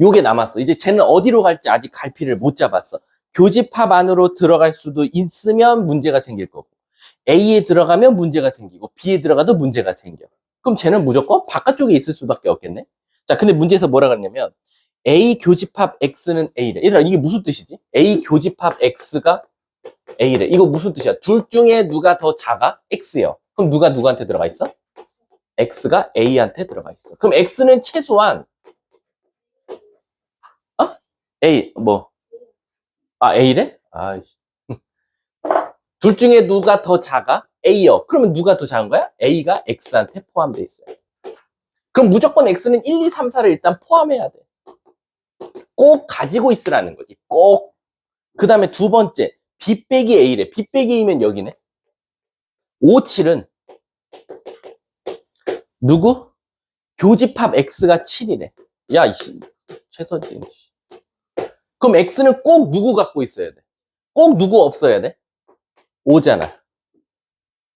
[SPEAKER 1] 요게 남았어. 이제 쟤는 어디로 갈지 아직 갈피를 못 잡았어. 교집합 안으로 들어갈 수도 있으면 문제가 생길 거고, A에 들어가면 문제가 생기고, B에 들어가도 문제가 생겨. 그럼 쟤는 무조건 바깥쪽에 있을 수밖에 없겠네? 자, 근데 문제에서 뭐라 그랬냐면, A 교집합 X는 A래. 얘들아, 이게 무슨 뜻이지? A 교집합 X가 A래. 이거 무슨 뜻이야? 둘 중에 누가 더 작아? X요. 그럼 누가 누구한테 들어가 있어? X가 A한테 들어가 있어. 그럼 X는 최소한 A A래? 둘 중에 누가 더 작아? A요. 그러면 누가 더 작은 거야? A가 X한테 포함되어 있어요. 그럼 무조건 x는 1, 2, 3, 4를 일단 포함해야 돼. 꼭 가지고 있으라는 거지. 꼭. 그 다음에 두 번째, b 빼기 a래. b 빼기 a면 여기네. 5, 7은 누구? 교집합 x가 7이래. 야, 이씨, 최서진. 그럼 x는 꼭 누구 갖고 있어야 돼? 꼭 누구 없어야 돼? 5잖아.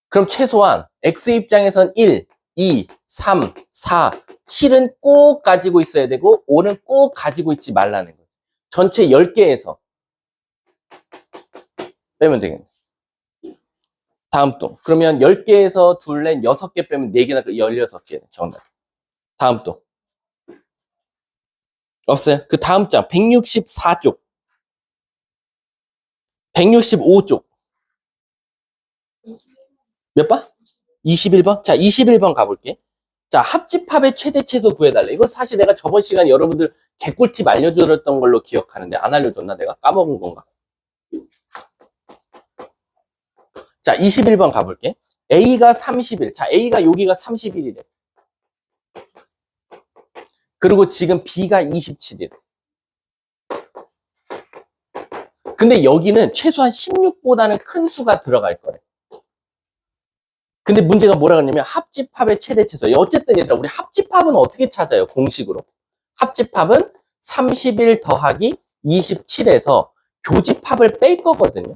[SPEAKER 1] 그럼 최소한 x 입장에선 1, 2, 3, 4, 7은 꼭 가지고 있어야 되고 5는 꼭 가지고 있지 말라는 거지. 전체 10개에서 빼면 되겠네. 다음 또. 그러면 10개에서 둘, 넷, 6개 빼면 4개나 16개. 정답. 다음 또. 없어요? 그 다음 장 164쪽. 165쪽. 몇 번? 21번? 자, 21번 가볼게. 자, 합집합의 최대 최소 구해달래. 이거 사실 내가 저번 시간에 여러분들 개꿀팁 알려줬던 걸로 기억하는데 안 알려줬나? 내가 까먹은 건가? 자, 21번 가볼게. A가 30일. 자, A가 여기가 31이래. 그리고 지금 B가 27이래. 근데 여기는 최소한 16보다는 큰 수가 들어갈 거래. 근데 문제가 뭐라 그러냐면 합집합의 최대 최소. 어쨌든 얘들아, 우리 합집합은 어떻게 찾아요? 공식으로. 합집합은 31 더하기 27에서 교집합을 뺄 거거든요.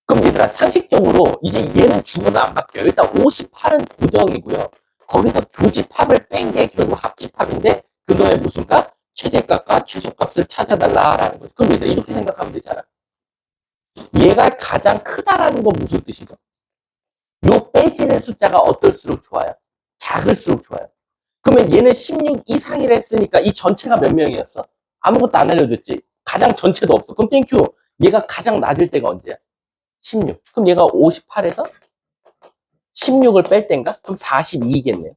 [SPEAKER 1] 그럼 얘들아, 상식적으로 이제 얘는 주어가 안 바뀌어요. 일단 58은 고정이고요. 거기서 교집합을 뺀 게 결국 합집합인데 그거의 무슨 값? 최대값과 최소값을 찾아달라라는 거죠. 그럼 얘들아, 이렇게 생각하면 되잖아. 얘가 가장 크다라는 건 무슨 뜻이죠? 요 빼지는 숫자가 어떨수록 좋아요? 작을수록 좋아요. 그러면 얘는 16 이상이라 했으니까 이 전체가 몇 명이었어? 아무것도 안 알려줬지. 가장 전체도 없어. 그럼 땡큐. 얘가 가장 낮을 때가 언제야? 16. 그럼 얘가 58에서 16을 뺄 땐가? 그럼 42겠네요.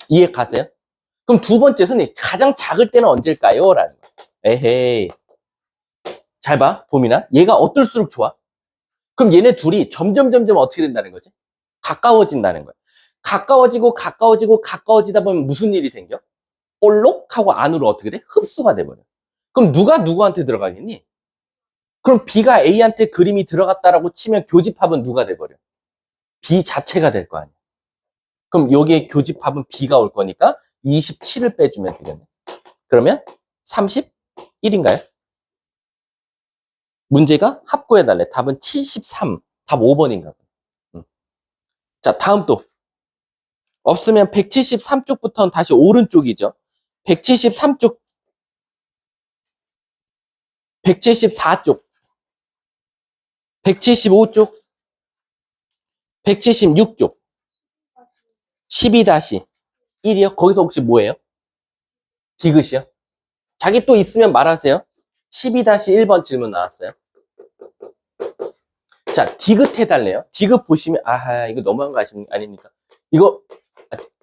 [SPEAKER 1] 이해 가세요? 그럼 두 번째 선생님, 가장 작을 때는 언제일까요? 라는 거야. 에헤이. 잘 봐, 봄이나. 얘가 어떨수록 좋아? 그럼 얘네 둘이 점점 어떻게 된다는 거지? 가까워진다는 거야. 가까워지다 보면 무슨 일이 생겨? 볼록 하고 안으로 어떻게 돼? 흡수가 돼버려. 그럼 누가 누구한테 들어가겠니? 그럼 B가 A한테 그림이 들어갔다라고 치면 교집합은 누가 돼버려? B 자체가 될 거 아니야. 그럼 여기에 교집합은 B가 올 거니까 27을 빼주면 되겠네. 그러면 31인가요? 문제가 합구해달래. 답은 73. 답 5번인가 봐. 자, 다음 또. 없으면 173쪽부터는 다시 오른쪽이죠. 173쪽, 174쪽, 175쪽, 176쪽, 12-1이요? 거기서 혹시 뭐예요? 디귿이요? 자기 또 있으면 말하세요. 12-1번 질문 나왔어요. 자, 디귿 해달래요. 디귿 보시면, 아하, 이거 너무한 거 아닙니까? 이거,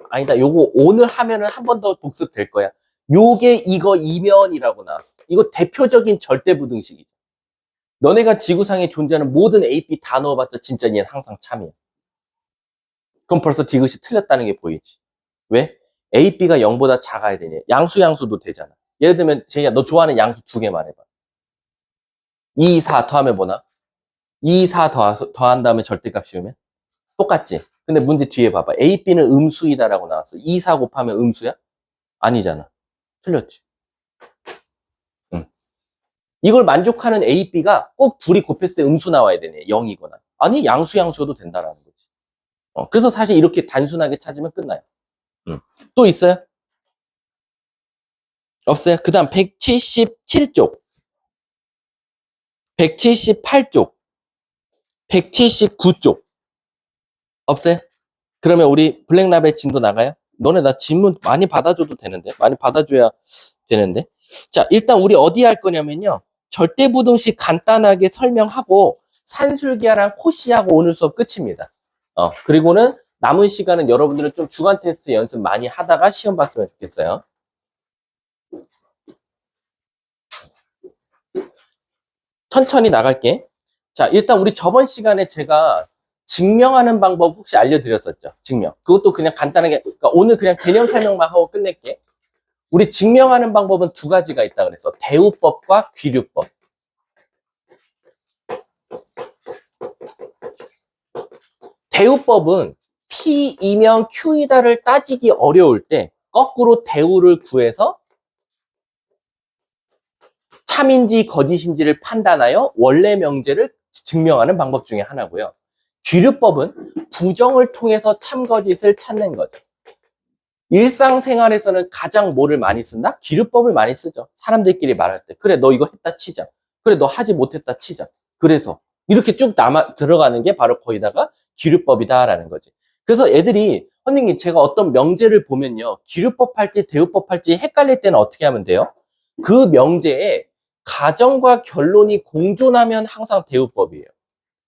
[SPEAKER 1] 아니다. 요거 오늘 하면은 한 번 더 복습될 거야. 요게 이거 이면이라고 나왔어. 이거 대표적인 절대부등식이죠. 너네가 지구상에 존재하는 모든 A, B 다 넣어봤자 진짜 얘는 항상 참이야. 그럼 벌써 디귿이 틀렸다는 게 보이지. 왜? A, B가 0보다 작아야 되냐. 양수도 되잖아. 예를 들면 제이야, 너 좋아하는 양수 2개 말해봐. 2, 4 더하면 뭐나? 2, 4 더한 다음에 절대값 씌우면? 똑같지? 근데 문제 뒤에 봐봐. A, B는 음수이다라고 나왔어. 2, 4 곱하면 음수야? 아니잖아. 틀렸지. 응. 이걸 만족하는 A, B가 꼭 둘이 곱했을 때 음수 나와야 되네. 0이거나. 아니, 양수여도 된다라는 거지. 그래서 사실 이렇게 단순하게 찾으면 끝나요. 또 있어요? 없어요? 그 다음 177쪽, 178쪽, 179쪽. 없어요? 그러면 우리 블랙라벨 진도 나가요? 너네 나 질문 많이 받아줘도 되는데. 많이 받아줘야 되는데. 자, 일단 우리 어디 할 거냐면요. 절대부등식 간단하게 설명하고 산술기하랑 코시하고 오늘 수업 끝입니다. 그리고는 남은 시간은 여러분들은 좀 주간 테스트 연습 많이 하다가 시험 봤으면 좋겠어요. 천천히 나갈게. 자, 일단 우리 저번 시간에 제가 증명하는 방법 혹시 알려드렸었죠? 증명. 그것도 그냥 간단하게, 그러니까 오늘 그냥 개념 설명만 하고 끝낼게. 우리 증명하는 방법은 두 가지가 있다 그랬어. 대우법과 귀류법. 대우법은 P이면 Q이다를 따지기 어려울 때 거꾸로 대우를 구해서 참인지 거짓인지를 판단하여 원래 명제를 증명하는 방법 중에 하나고요. 귀류법은 부정을 통해서 참거짓을 찾는 거죠. 일상생활에서는 가장 뭐를 많이 쓴다? 귀류법을 많이 쓰죠. 사람들끼리 말할 때. 그래, 너 이거 했다 치자. 그래, 너 하지 못했다 치자. 그래서 이렇게 쭉 들어가는 게 바로 거기다가 귀류법이다라는 거지. 그래서 애들이 선생님 제가 어떤 명제를 보면요. 귀류법 할지 대우법 할지 헷갈릴 때는 어떻게 하면 돼요? 그 명제에 가정과 결론이 공존하면 항상 대우법이에요.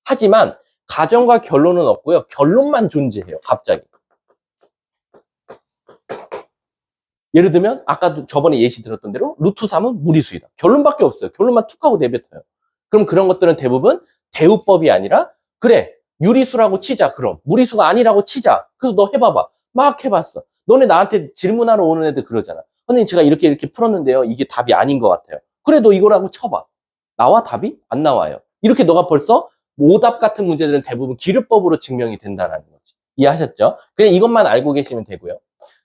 [SPEAKER 1] 하지만 가정과 결론은 없고요. 결론만 존재해요. 갑자기. 예를 들면 아까 저번에 예시 들었던 대로 루트 3은 무리수이다. 결론밖에 없어요. 결론만 툭 하고 내뱉어요. 그럼 그런 것들은 대부분 대우법이 아니라 그래 유리수라고 치자. 그럼 무리수가 아니라고 치자. 그래서 너 해봐봐. 막 해봤어. 너네 나한테 질문하러 오는 애들 그러잖아. 선생님 제가 이렇게 풀었는데요. 이게 답이 아닌 것 같아요. 그래 너 이거라고 쳐봐. 나와 답이? 안 나와요. 이렇게 너가 벌써 오답 같은 문제들은 대부분 기류법으로 증명이 된다는 거지. 이해하셨죠? 그냥 이것만 알고 계시면 되고요.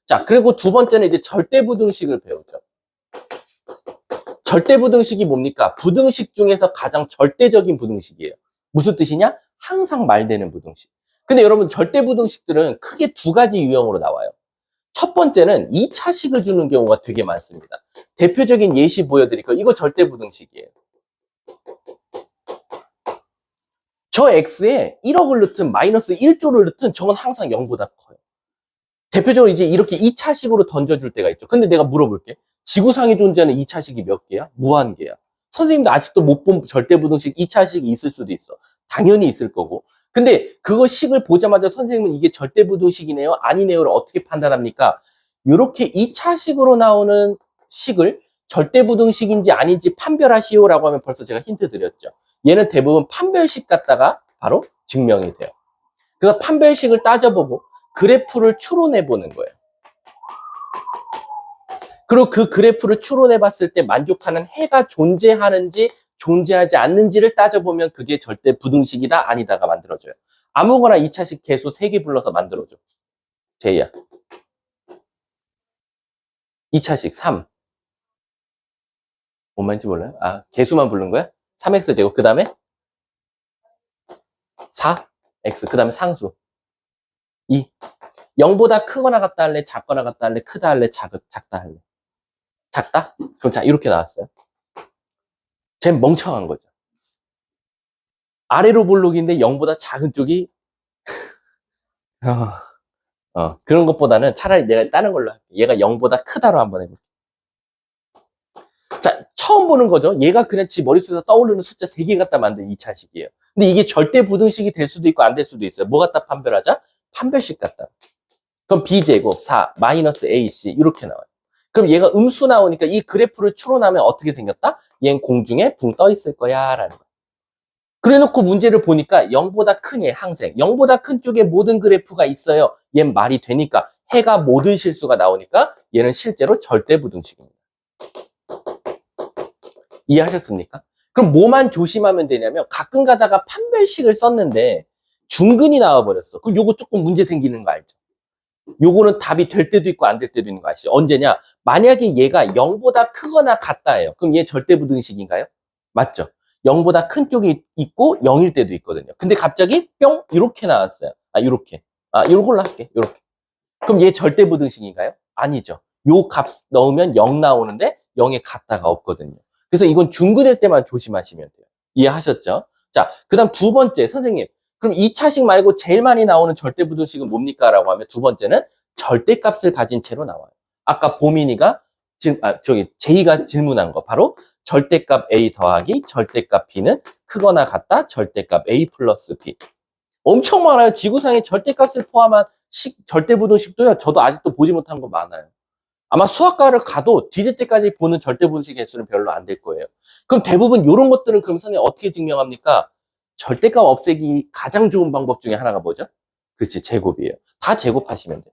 [SPEAKER 1] 자, 그리고 두 번째는 이제 절대부등식을 배우죠. 절대부등식이 뭡니까? 부등식 중에서 가장 절대적인 부등식이에요. 무슨 뜻이냐? 항상 말되는 부등식. 근데 여러분 절대부등식들은 크게 두 가지 유형으로 나와요. 첫 번째는 2차식을 주는 경우가 되게 많습니다. 대표적인 예시 보여드릴게요. 이거 절대부등식이에요. 저 x에 1억을 넣든 마이너스 1조를 넣든 저건 항상 0보다 커요. 대표적으로 이제 이렇게 2차식으로 던져줄 때가 있죠. 근데 내가 물어볼게. 지구상에 존재하는 2차식이 몇 개야? 무한개야. 선생님도 아직도 못 본 절대부등식 2차식이 있을 수도 있어. 당연히 있을 거고. 근데 그거 식을 보자마자 선생님은 이게 절대부등식이네요? 아니네요를 어떻게 판단합니까? 이렇게 2차식으로 나오는 식을 절대부등식인지 아닌지 판별하시오라고 하면 벌써 제가 힌트 드렸죠. 얘는 대부분 판별식 갖다가 바로 증명이 돼요. 그래서 판별식을 따져보고 그래프를 추론해 보는 거예요. 그리고 그 그래프를 추론해 봤을 때 만족하는 해가 존재하는지 존재하지 않는지를 따져보면 그게 절대 부등식이다 아니다가 만들어져요. 아무거나 2차식 개수 3개 불러서 만들어줘. 제이야. 2차식 3. 뭔 말인지 몰라요? 아, 개수만 부른 거야? 3x제곱 그 다음에 4x 그 다음에 상수 2. 0보다 크거나 같다 할래? 작거나 같다 할래? 크다 할래? 작다 할래? 작다? 그럼 자, 이렇게 나왔어요. 쟤는 멍청한 거죠. 아래로 볼록인데 0보다 작은 쪽이, 그런 것보다는 차라리 내가 다른 걸로 할게. 얘가 0보다 크다로 한번 해볼게. 자, 처음 보는 거죠. 얘가 그냥 지 머릿속에서 떠오르는 숫자 3개 갖다 만든 2차식이에요. 근데 이게 절대 부등식이 될 수도 있고 안 될 수도 있어요. 뭐 갖다 판별하자? 판별식 갖다. 그럼 b제곱 4 마이너스 ac 이렇게 나와요. 그럼 얘가 음수 나오니까 이 그래프를 추론하면 어떻게 생겼다? 얘는 공중에 붕 떠 있을 거야 라는 거야. 그래 놓고 문제를 보니까 0보다 큰 얘 항생 0보다 큰 쪽에 모든 그래프가 있어요. 얘는 말이 되니까 해가 모든 실수가 나오니까 얘는 실제로 절대부등식입니다. 이해하셨습니까? 그럼 뭐만 조심하면 되냐면 가끔 가다가 판별식을 썼는데 중근이 나와버렸어. 그럼 요거 조금 문제 생기는 거 알죠? 요거는 답이 될 때도 있고 안 될 때도 있는 거 아시죠? 언제냐? 만약에 얘가 0보다 크거나 같다예요. 그럼 얘 절대부등식인가요? 맞죠? 0보다 큰 쪽이 있고 0일 때도 있거든요. 근데 갑자기 뿅 이렇게 나왔어요. 이렇게. 요걸로 할게. 이렇게. 그럼 얘 절대부등식인가요? 아니죠. 요 값 넣으면 0 나오는데 0에 같다가 없거든요. 그래서 이건 중근일 때만 조심하시면 돼요. 이해하셨죠? 자, 그다음 두 번째 선생님. 그럼 2차식 말고 제일 많이 나오는 절대부등식은 뭡니까? 라고 하면 두 번째는 절대값을 가진 채로 나와요. 아까 보민이가 제이가 질문한 거 바로 절대값 A 더하기 절대값 B는 크거나 같다 절대값 A 플러스 B. 엄청 많아요. 지구상에 절대값을 포함한 절대부등식도요. 저도 아직도 보지 못한 거 많아요. 아마 수학과를 가도 뒤질 때까지 보는 절대부등식 개수는 별로 안 될 거예요. 그럼 대부분 이런 것들은 그럼 선생님 어떻게 증명합니까? 절대값 없애기 가장 좋은 방법 중에 하나가 뭐죠? 그렇지, 제곱이에요. 다 제곱하시면 돼요.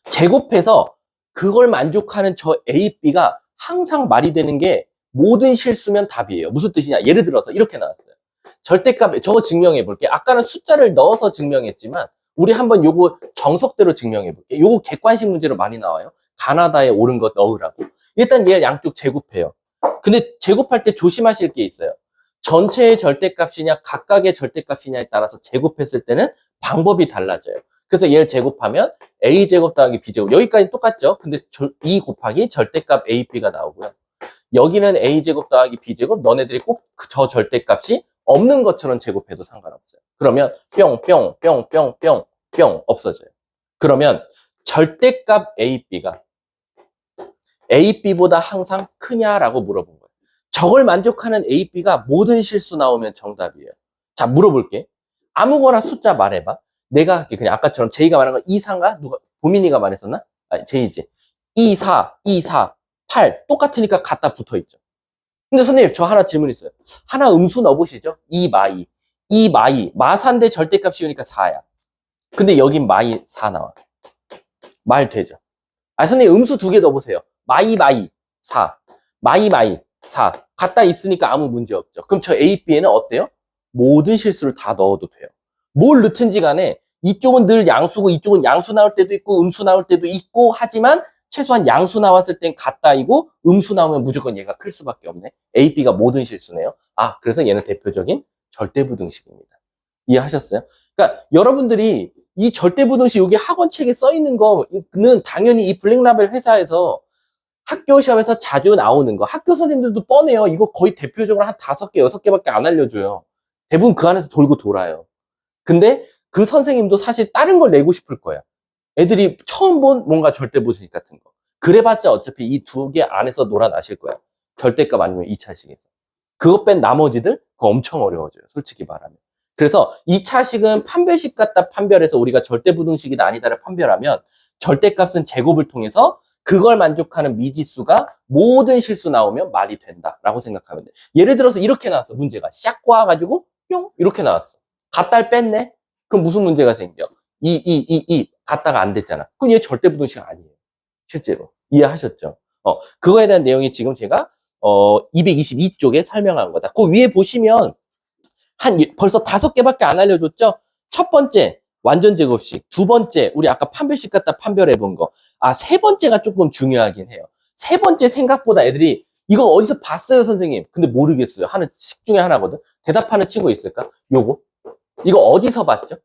[SPEAKER 1] 제곱해서 그걸 만족하는 저 A, B가 항상 말이 되는 게 모든 실수면 답이에요. 무슨 뜻이냐? 예를 들어서 이렇게 나왔어요. 절대값, 저거 증명해 볼게. 아까는 숫자를 넣어서 증명했지만 우리 한번 요거 정석대로 증명해 볼게. 요거 객관식 문제로 많이 나와요. 가나다에 옳은 것 넣으라고. 일단 얘 양쪽 제곱해요. 근데 제곱할 때 조심하실 게 있어요. 전체의 절대값이냐 각각의 절대값이냐에 따라서 제곱했을 때는 방법이 달라져요. 그래서 얘를 제곱하면 a제곱 더하기 b제곱, 여기까지 똑같죠? 근데 2 곱하기 절대값 a, b가 나오고요. 여기는 a제곱 더하기 b제곱, 너네들이 꼭 저 절대값이 없는 것처럼 제곱해도 상관없어요. 그러면 뿅 없어져요. 그러면 절대값 a, b가 a, b보다 항상 크냐라고 물어본 거예요. 저걸 만족하는 a, b가 모든 실수 나오면 정답이에요. 자, 물어볼게. 아무거나 숫자 말해봐. 내가 할게. 그냥 아까처럼 제이가 말한 거 2, 4인가? 누가, 보민이가 말했었나? 아니, 제이지. 2, 4, 2, 4, 8. 똑같으니까 갖다 붙어 있죠. 근데 선생님, 저 하나 질문 있어요. 하나 음수 넣어보시죠. 2 마이. 2 마이. 마사인데 절대값 씌우니까 4야. 근데 여긴 마이 4 나와. 말 되죠? 아, 선생님, 음수 2개 넣어보세요. 마이 4. 마이 4. 갖다 있으니까 아무 문제 없죠. 그럼 저 A, B에는 어때요? 모든 실수를 다 넣어도 돼요. 뭘 넣든지 간에 이쪽은 늘 양수고 이쪽은 양수 나올 때도 있고 음수 나올 때도 있고 하지만 최소한 양수 나왔을 땐 같다이고 음수 나오면 무조건 얘가 클 수밖에 없네. A, B가 모든 실수네요. 아, 그래서 얘는 대표적인 절대부등식입니다. 이해하셨어요? 그러니까 여러분들이 이 절대부등식 여기 학원 책에 써 있는 거는 당연히 이 블랙라벨 회사에서 학교 시험에서 자주 나오는 거. 학교 선생님들도 뻔해요. 이거 거의 대표적으로 한 5개, 6개밖에 안 알려줘요. 대부분 그 안에서 돌고 돌아요. 근데 그 선생님도 사실 다른 걸 내고 싶을 거야. 애들이 처음 본 뭔가 절대부등식 같은 거. 그래봤자 어차피 이 2개 안에서 놀아나실 거야. 절대값 아니면 2차식에서. 그것 뺀 나머지들 그거 엄청 어려워져요. 솔직히 말하면. 그래서 2차식은 판별식 갖다 판별해서 우리가 절대부등식이다 아니다를 판별하면 절대값은 제곱을 통해서 그걸 만족하는 미지수가 모든 실수 나오면 말이 된다라고 생각하면 돼. 예를 들어서 이렇게 나왔어. 문제가 샥 꼬아가지고 뿅 이렇게 나왔어. 갖다를 뺐네. 그럼 무슨 문제가 생겨? 갖다가 안 됐잖아. 그럼 얘 절대부등식 아니에요. 실제로. 이해하셨죠? 그거에 대한 내용이 지금 제가 222쪽에 설명한 거다. 그 위에 보시면 벌써 5개밖에 안 알려줬죠? 첫 번째 완전 제곱식, 두 번째 우리 아까 판별식 갖다 판별해 본 거. 아, 세 번째가 조금 중요하긴 해요. 세 번째 생각보다 애들이 이거 어디서 봤어요, 선생님? 근데 모르겠어요. 하는 식 중에 하나거든. 대답하는 친구 있을까? 요거. 이거 어디서 봤죠?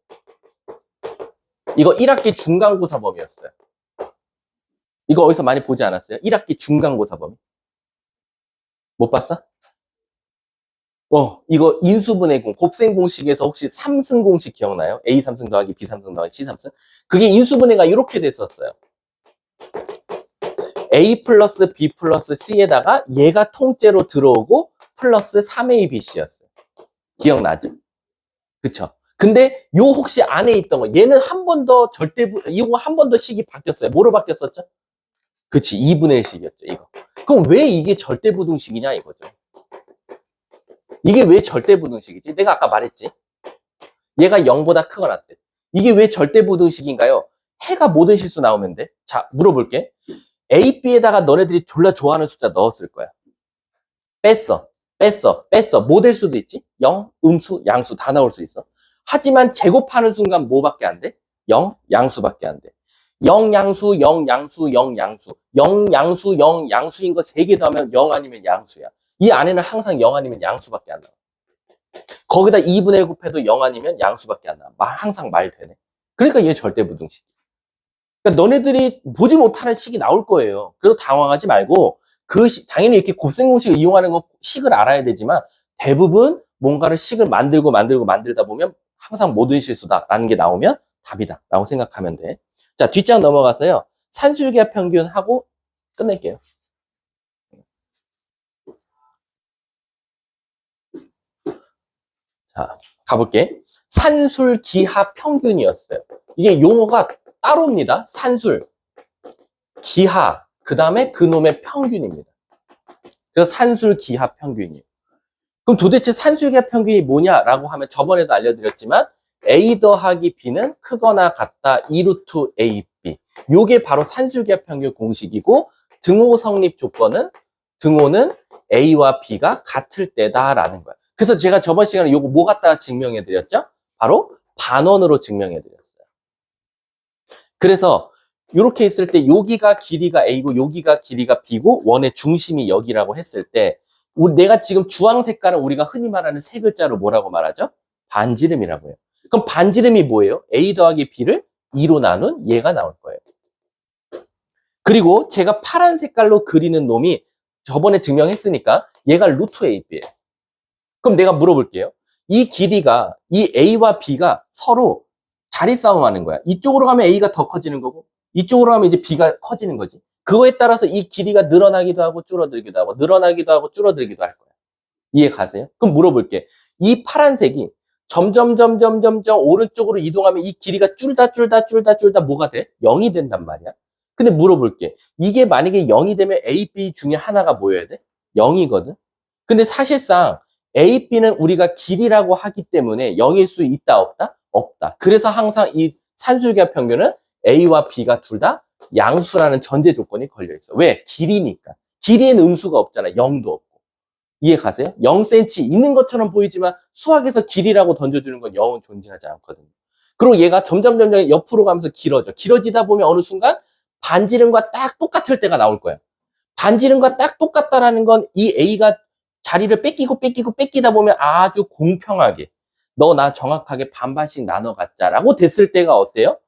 [SPEAKER 1] 이거 1학기 중간고사 범위였어요. 이거 어디서 많이 보지 않았어요? 1학기 중간고사 범위. 못 봤어? 이거 인수분해 곱셈 공식에서 혹시 3승 공식 기억나요? A 3승 더하기 B 3승 더하기 C 3승? 그게 인수분해가 이렇게 됐었어요. A 플러스 B 플러스 C에다가 얘가 통째로 들어오고 플러스 3ABC였어요. 기억나죠? 그쵸? 근데 요 혹시 안에 있던 거, 얘는 한 번 더 이거 한 번 더 식이 바뀌었어요. 뭐로 바뀌었었죠? 그치, 2분의 1식이었죠, 이거. 그럼 왜 이게 절대부등식이냐, 이거죠. 이게 왜 절대부등식이지? 내가 아까 말했지. 얘가 0보다 크거나 같대. 이게 왜 절대부등식인가요? 해가 모든 실수 나오면 돼. 자, 물어볼게. A, B에다가 너네들이 졸라 좋아하는 숫자 넣었을 거야. 뺐어. 뭐 될 수도 있지? 0, 음수, 양수 다 나올 수 있어. 하지만 제곱하는 순간 뭐밖에 안 돼? 0, 양수밖에 안 돼. 0 양수, 0 양수, 0 양수. 0 양수, 0 양수인 거 3개 더하면 0 아니면 양수야. 이 안에는 항상 0 아니면 양수밖에 안 나와. 거기다 2분의 1 곱해도 0 아니면 양수밖에 안 나와. 항상 말 되네. 그러니까 얘 절대부등식. 그러니까 너네들이 보지 못하는 식이 나올 거예요. 그래서 당황하지 말고 당연히 이렇게 곱셈 공식을 이용하는 건 식을 알아야 되지만 대부분 뭔가를 식을 만들다 보면 항상 모든 실수다라는 게 나오면 답이다라고 생각하면 돼. 자, 뒷장 넘어가서요. 산술기하 평균하고 끝낼게요. 자, 가볼게. 산술기하 평균이었어요. 이게 용어가 따로입니다. 산술, 기하, 그 다음에 그놈의 평균입니다. 그래서 산술기하 평균이에요. 그럼 도대체 산술기하 평균이 뭐냐라고 하면 저번에도 알려드렸지만 A 더하기 B는 크거나 같다 2루트 AB. 요게 바로 산술기하 평균 공식이고 등호 성립 조건은 등호는 A와 B가 같을 때다라는 거야. 그래서 제가 저번 시간에 요거 뭐 갖다가 증명해 드렸죠? 바로 반원으로 증명해 드렸어요. 그래서 이렇게 있을 때 여기가 길이가 A고 여기가 길이가 B고 원의 중심이 여기라고 했을 때 내가 지금 주황 색깔은 우리가 흔히 말하는 세 글자로 뭐라고 말하죠? 반지름이라고 해요. 그럼 반지름이 뭐예요? A 더하기 B를 2로 나눈 얘가 나올 거예요. 그리고 제가 파란 색깔로 그리는 놈이 저번에 증명했으니까 얘가 루트 AB예요. 그럼 내가 물어볼게요. 이 길이가 이 A와 B가 서로 자리 싸움하는 거야. 이쪽으로 가면 A가 더 커지는 거고 이쪽으로 가면 이제 B가 커지는 거지. 그거에 따라서 이 길이가 늘어나기도 하고 줄어들기도 하고 늘어나기도 하고 줄어들기도 할 거야. 이해 가세요? 그럼 물어볼게. 이 파란색이 점점 오른쪽으로 이동하면 이 길이가 줄다 뭐가 돼? 0이 된단 말이야. 근데 물어볼게. 이게 만약에 0이 되면 A, B 중에 하나가 뭐여야 돼? 0이거든. 근데 사실상 A, B는 우리가 길이라고 하기 때문에 0일 수 있다 없다? 없다. 그래서 항상 이 산술기하 평균은 A와 B가 둘 다 양수라는 전제 조건이 걸려 있어. 왜? 길이니까. 길이엔 음수가 없잖아. 0도 없고. 이해 가세요? 0cm 있는 것처럼 보이지만 수학에서 길이라고 던져주는 건 0은 존재하지 않거든요. 그리고 얘가 점점 옆으로 가면서 길어져. 길어지다 보면 어느 순간 반지름과 딱 똑같을 때가 나올 거야. 반지름과 딱 똑같다라는 건 이 A가 자리를 뺏기다 보면 아주 공평하게 너 나 정확하게 반반씩 나눠 갖자라고 됐을 때가 어때요?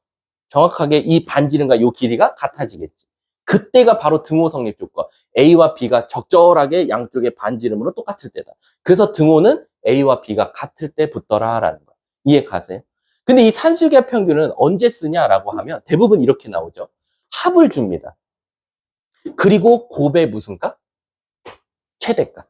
[SPEAKER 1] 정확하게 이 반지름과 이 길이가 같아지겠지. 그때가 바로 등호 성립 조건. A와 B가 적절하게 양쪽의 반지름으로 똑같을 때다. 그래서 등호는 A와 B가 같을 때 붙더라라는 거야. 이해 가세요? 근데 이 산술기하 평균은 언제 쓰냐라고 하면 대부분 이렇게 나오죠. 합을 줍니다. 그리고 곱의 무슨 값? 최대값.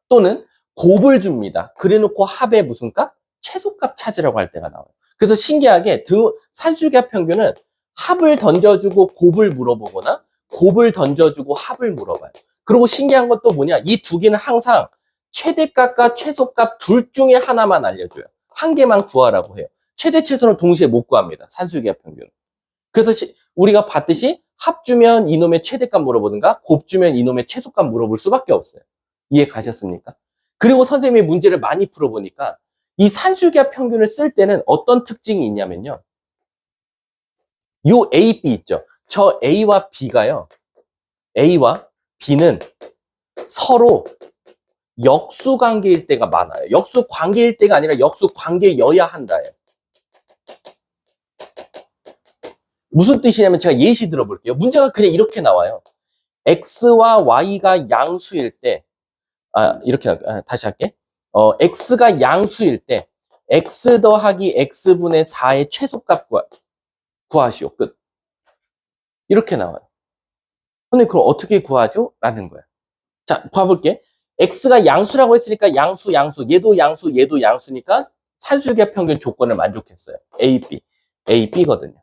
[SPEAKER 1] 또는 곱을 줍니다. 그래놓고 합의 무슨 값? 최소값 찾으라고 할 때가 나와요. 그래서 신기하게 산술기하 평균은 합을 던져주고 곱을 물어보거나 곱을 던져주고 합을 물어봐요. 그리고 신기한 건 또 뭐냐? 이 두 개는 항상 최대값과 최소값 둘 중에 하나만 알려줘요. 한 개만 구하라고 해요. 최대 최소는 동시에 못 구합니다. 산술기하 평균. 그래서 우리가 봤듯이 합 주면 이놈의 최대값 물어보든가 곱 주면 이놈의 최소값 물어볼 수밖에 없어요. 이해 가셨습니까? 그리고 선생님이 문제를 많이 풀어보니까 이 산술기하 평균을 쓸 때는 어떤 특징이 있냐면요. 요 A, B 있죠. 저 A와 B가요. A와 B는 서로 역수 관계일 때가 많아요. 역수 관계일 때가 아니라 역수 관계여야 한다예요. 무슨 뜻이냐면 제가 예시 들어볼게요. 문제가 그냥 이렇게 나와요. X와 Y가 양수일 때, 다시 할게. X가 양수일 때, X 더하기 X분의 4의 최소값 구하시오. 끝. 이렇게 나와요. 근데 그럼 어떻게 구하죠? 라는 거야. 자, 봐볼게. X가 양수라고 했으니까 양수, 얘도 양수, 얘도 양수니까 산술기하 평균 조건을 만족했어요. A, B. A, B거든요.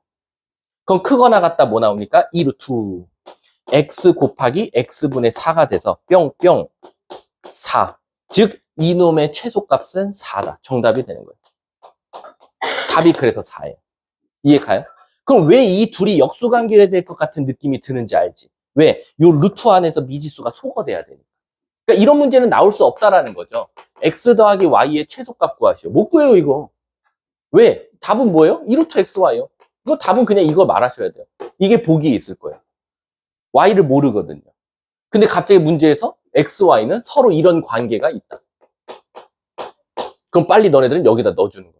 [SPEAKER 1] 그럼 크거나 같다 뭐 나옵니까? 2루트. X 곱하기 X분의 4가 돼서 뿅뿅 4. 즉, 이놈의 최소값은 4다. 정답이 되는 거예요. 답이 그래서 4예요. 이해 가요? 그럼 왜 이 둘이 역수관계가 될 것 같은 느낌이 드는지 알지? 왜? 요 루트 안에서 미지수가 소거돼야 되니까. 그러니까 이런 문제는 나올 수 없다라는 거죠. X 더하기 Y의 최소값 구하시오. 못 구해요, 이거. 왜? 답은 뭐예요? 2루트 XY요. 이거 답은 그냥 이거 말하셔야 돼요. 이게 복이 있을 거예요. Y를 모르거든요. 근데 갑자기 문제에서 X, Y는 서로 이런 관계가 있다. 그럼 빨리 너네들은 여기다 넣어주는 거지.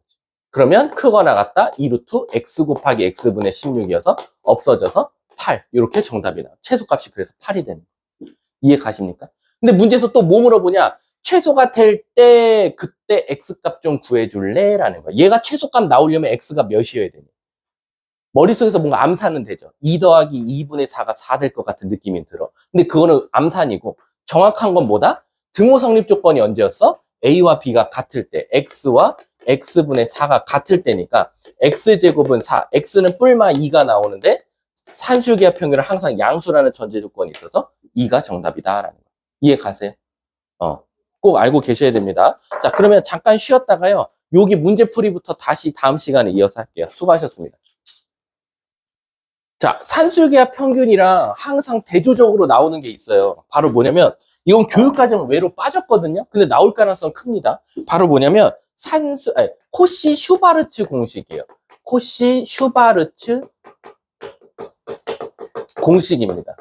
[SPEAKER 1] 그러면 크거나 같다 2루트 X 곱하기 X분의 16이어서 없어져서 8. 이렇게 정답이 나와요. 최소값이 그래서 8이 되는 거예요. 이해 가십니까? 근데 문제에서 또 뭐 물어보냐? 최소가 될 때 그때 X값 좀 구해줄래? 라는 거야. 얘가 최소값 나오려면 X가 몇이어야 되냐? 머릿속에서 뭔가 암산은 되죠. 2 더하기 2분의 4가 4 될 것 같은 느낌이 들어. 근데 그거는 암산이고 정확한 건 뭐다? 등호 성립 조건이 언제였어? A와 B가 같을 때 X와 X분의 4가 같을 때니까 X제곱은 4, X는 뿔마 2가 나오는데 산술기하 평균은 항상 양수라는 전제 조건이 있어서 2가 정답이다라는 거. 이해 가세요? 꼭 알고 계셔야 됩니다. 자, 그러면 잠깐 쉬었다가요. 여기 문제풀이부터 다시 다음 시간에 이어서 할게요. 수고하셨습니다. 자, 산술기압 평균이랑 항상 대조적으로 나오는 게 있어요. 바로 뭐냐면, 이건 교육과정 외로 빠졌거든요. 근데 나올 가능성 큽니다. 바로 뭐냐면, 코시 슈바르츠 공식이에요. 코시 슈바르츠 공식입니다.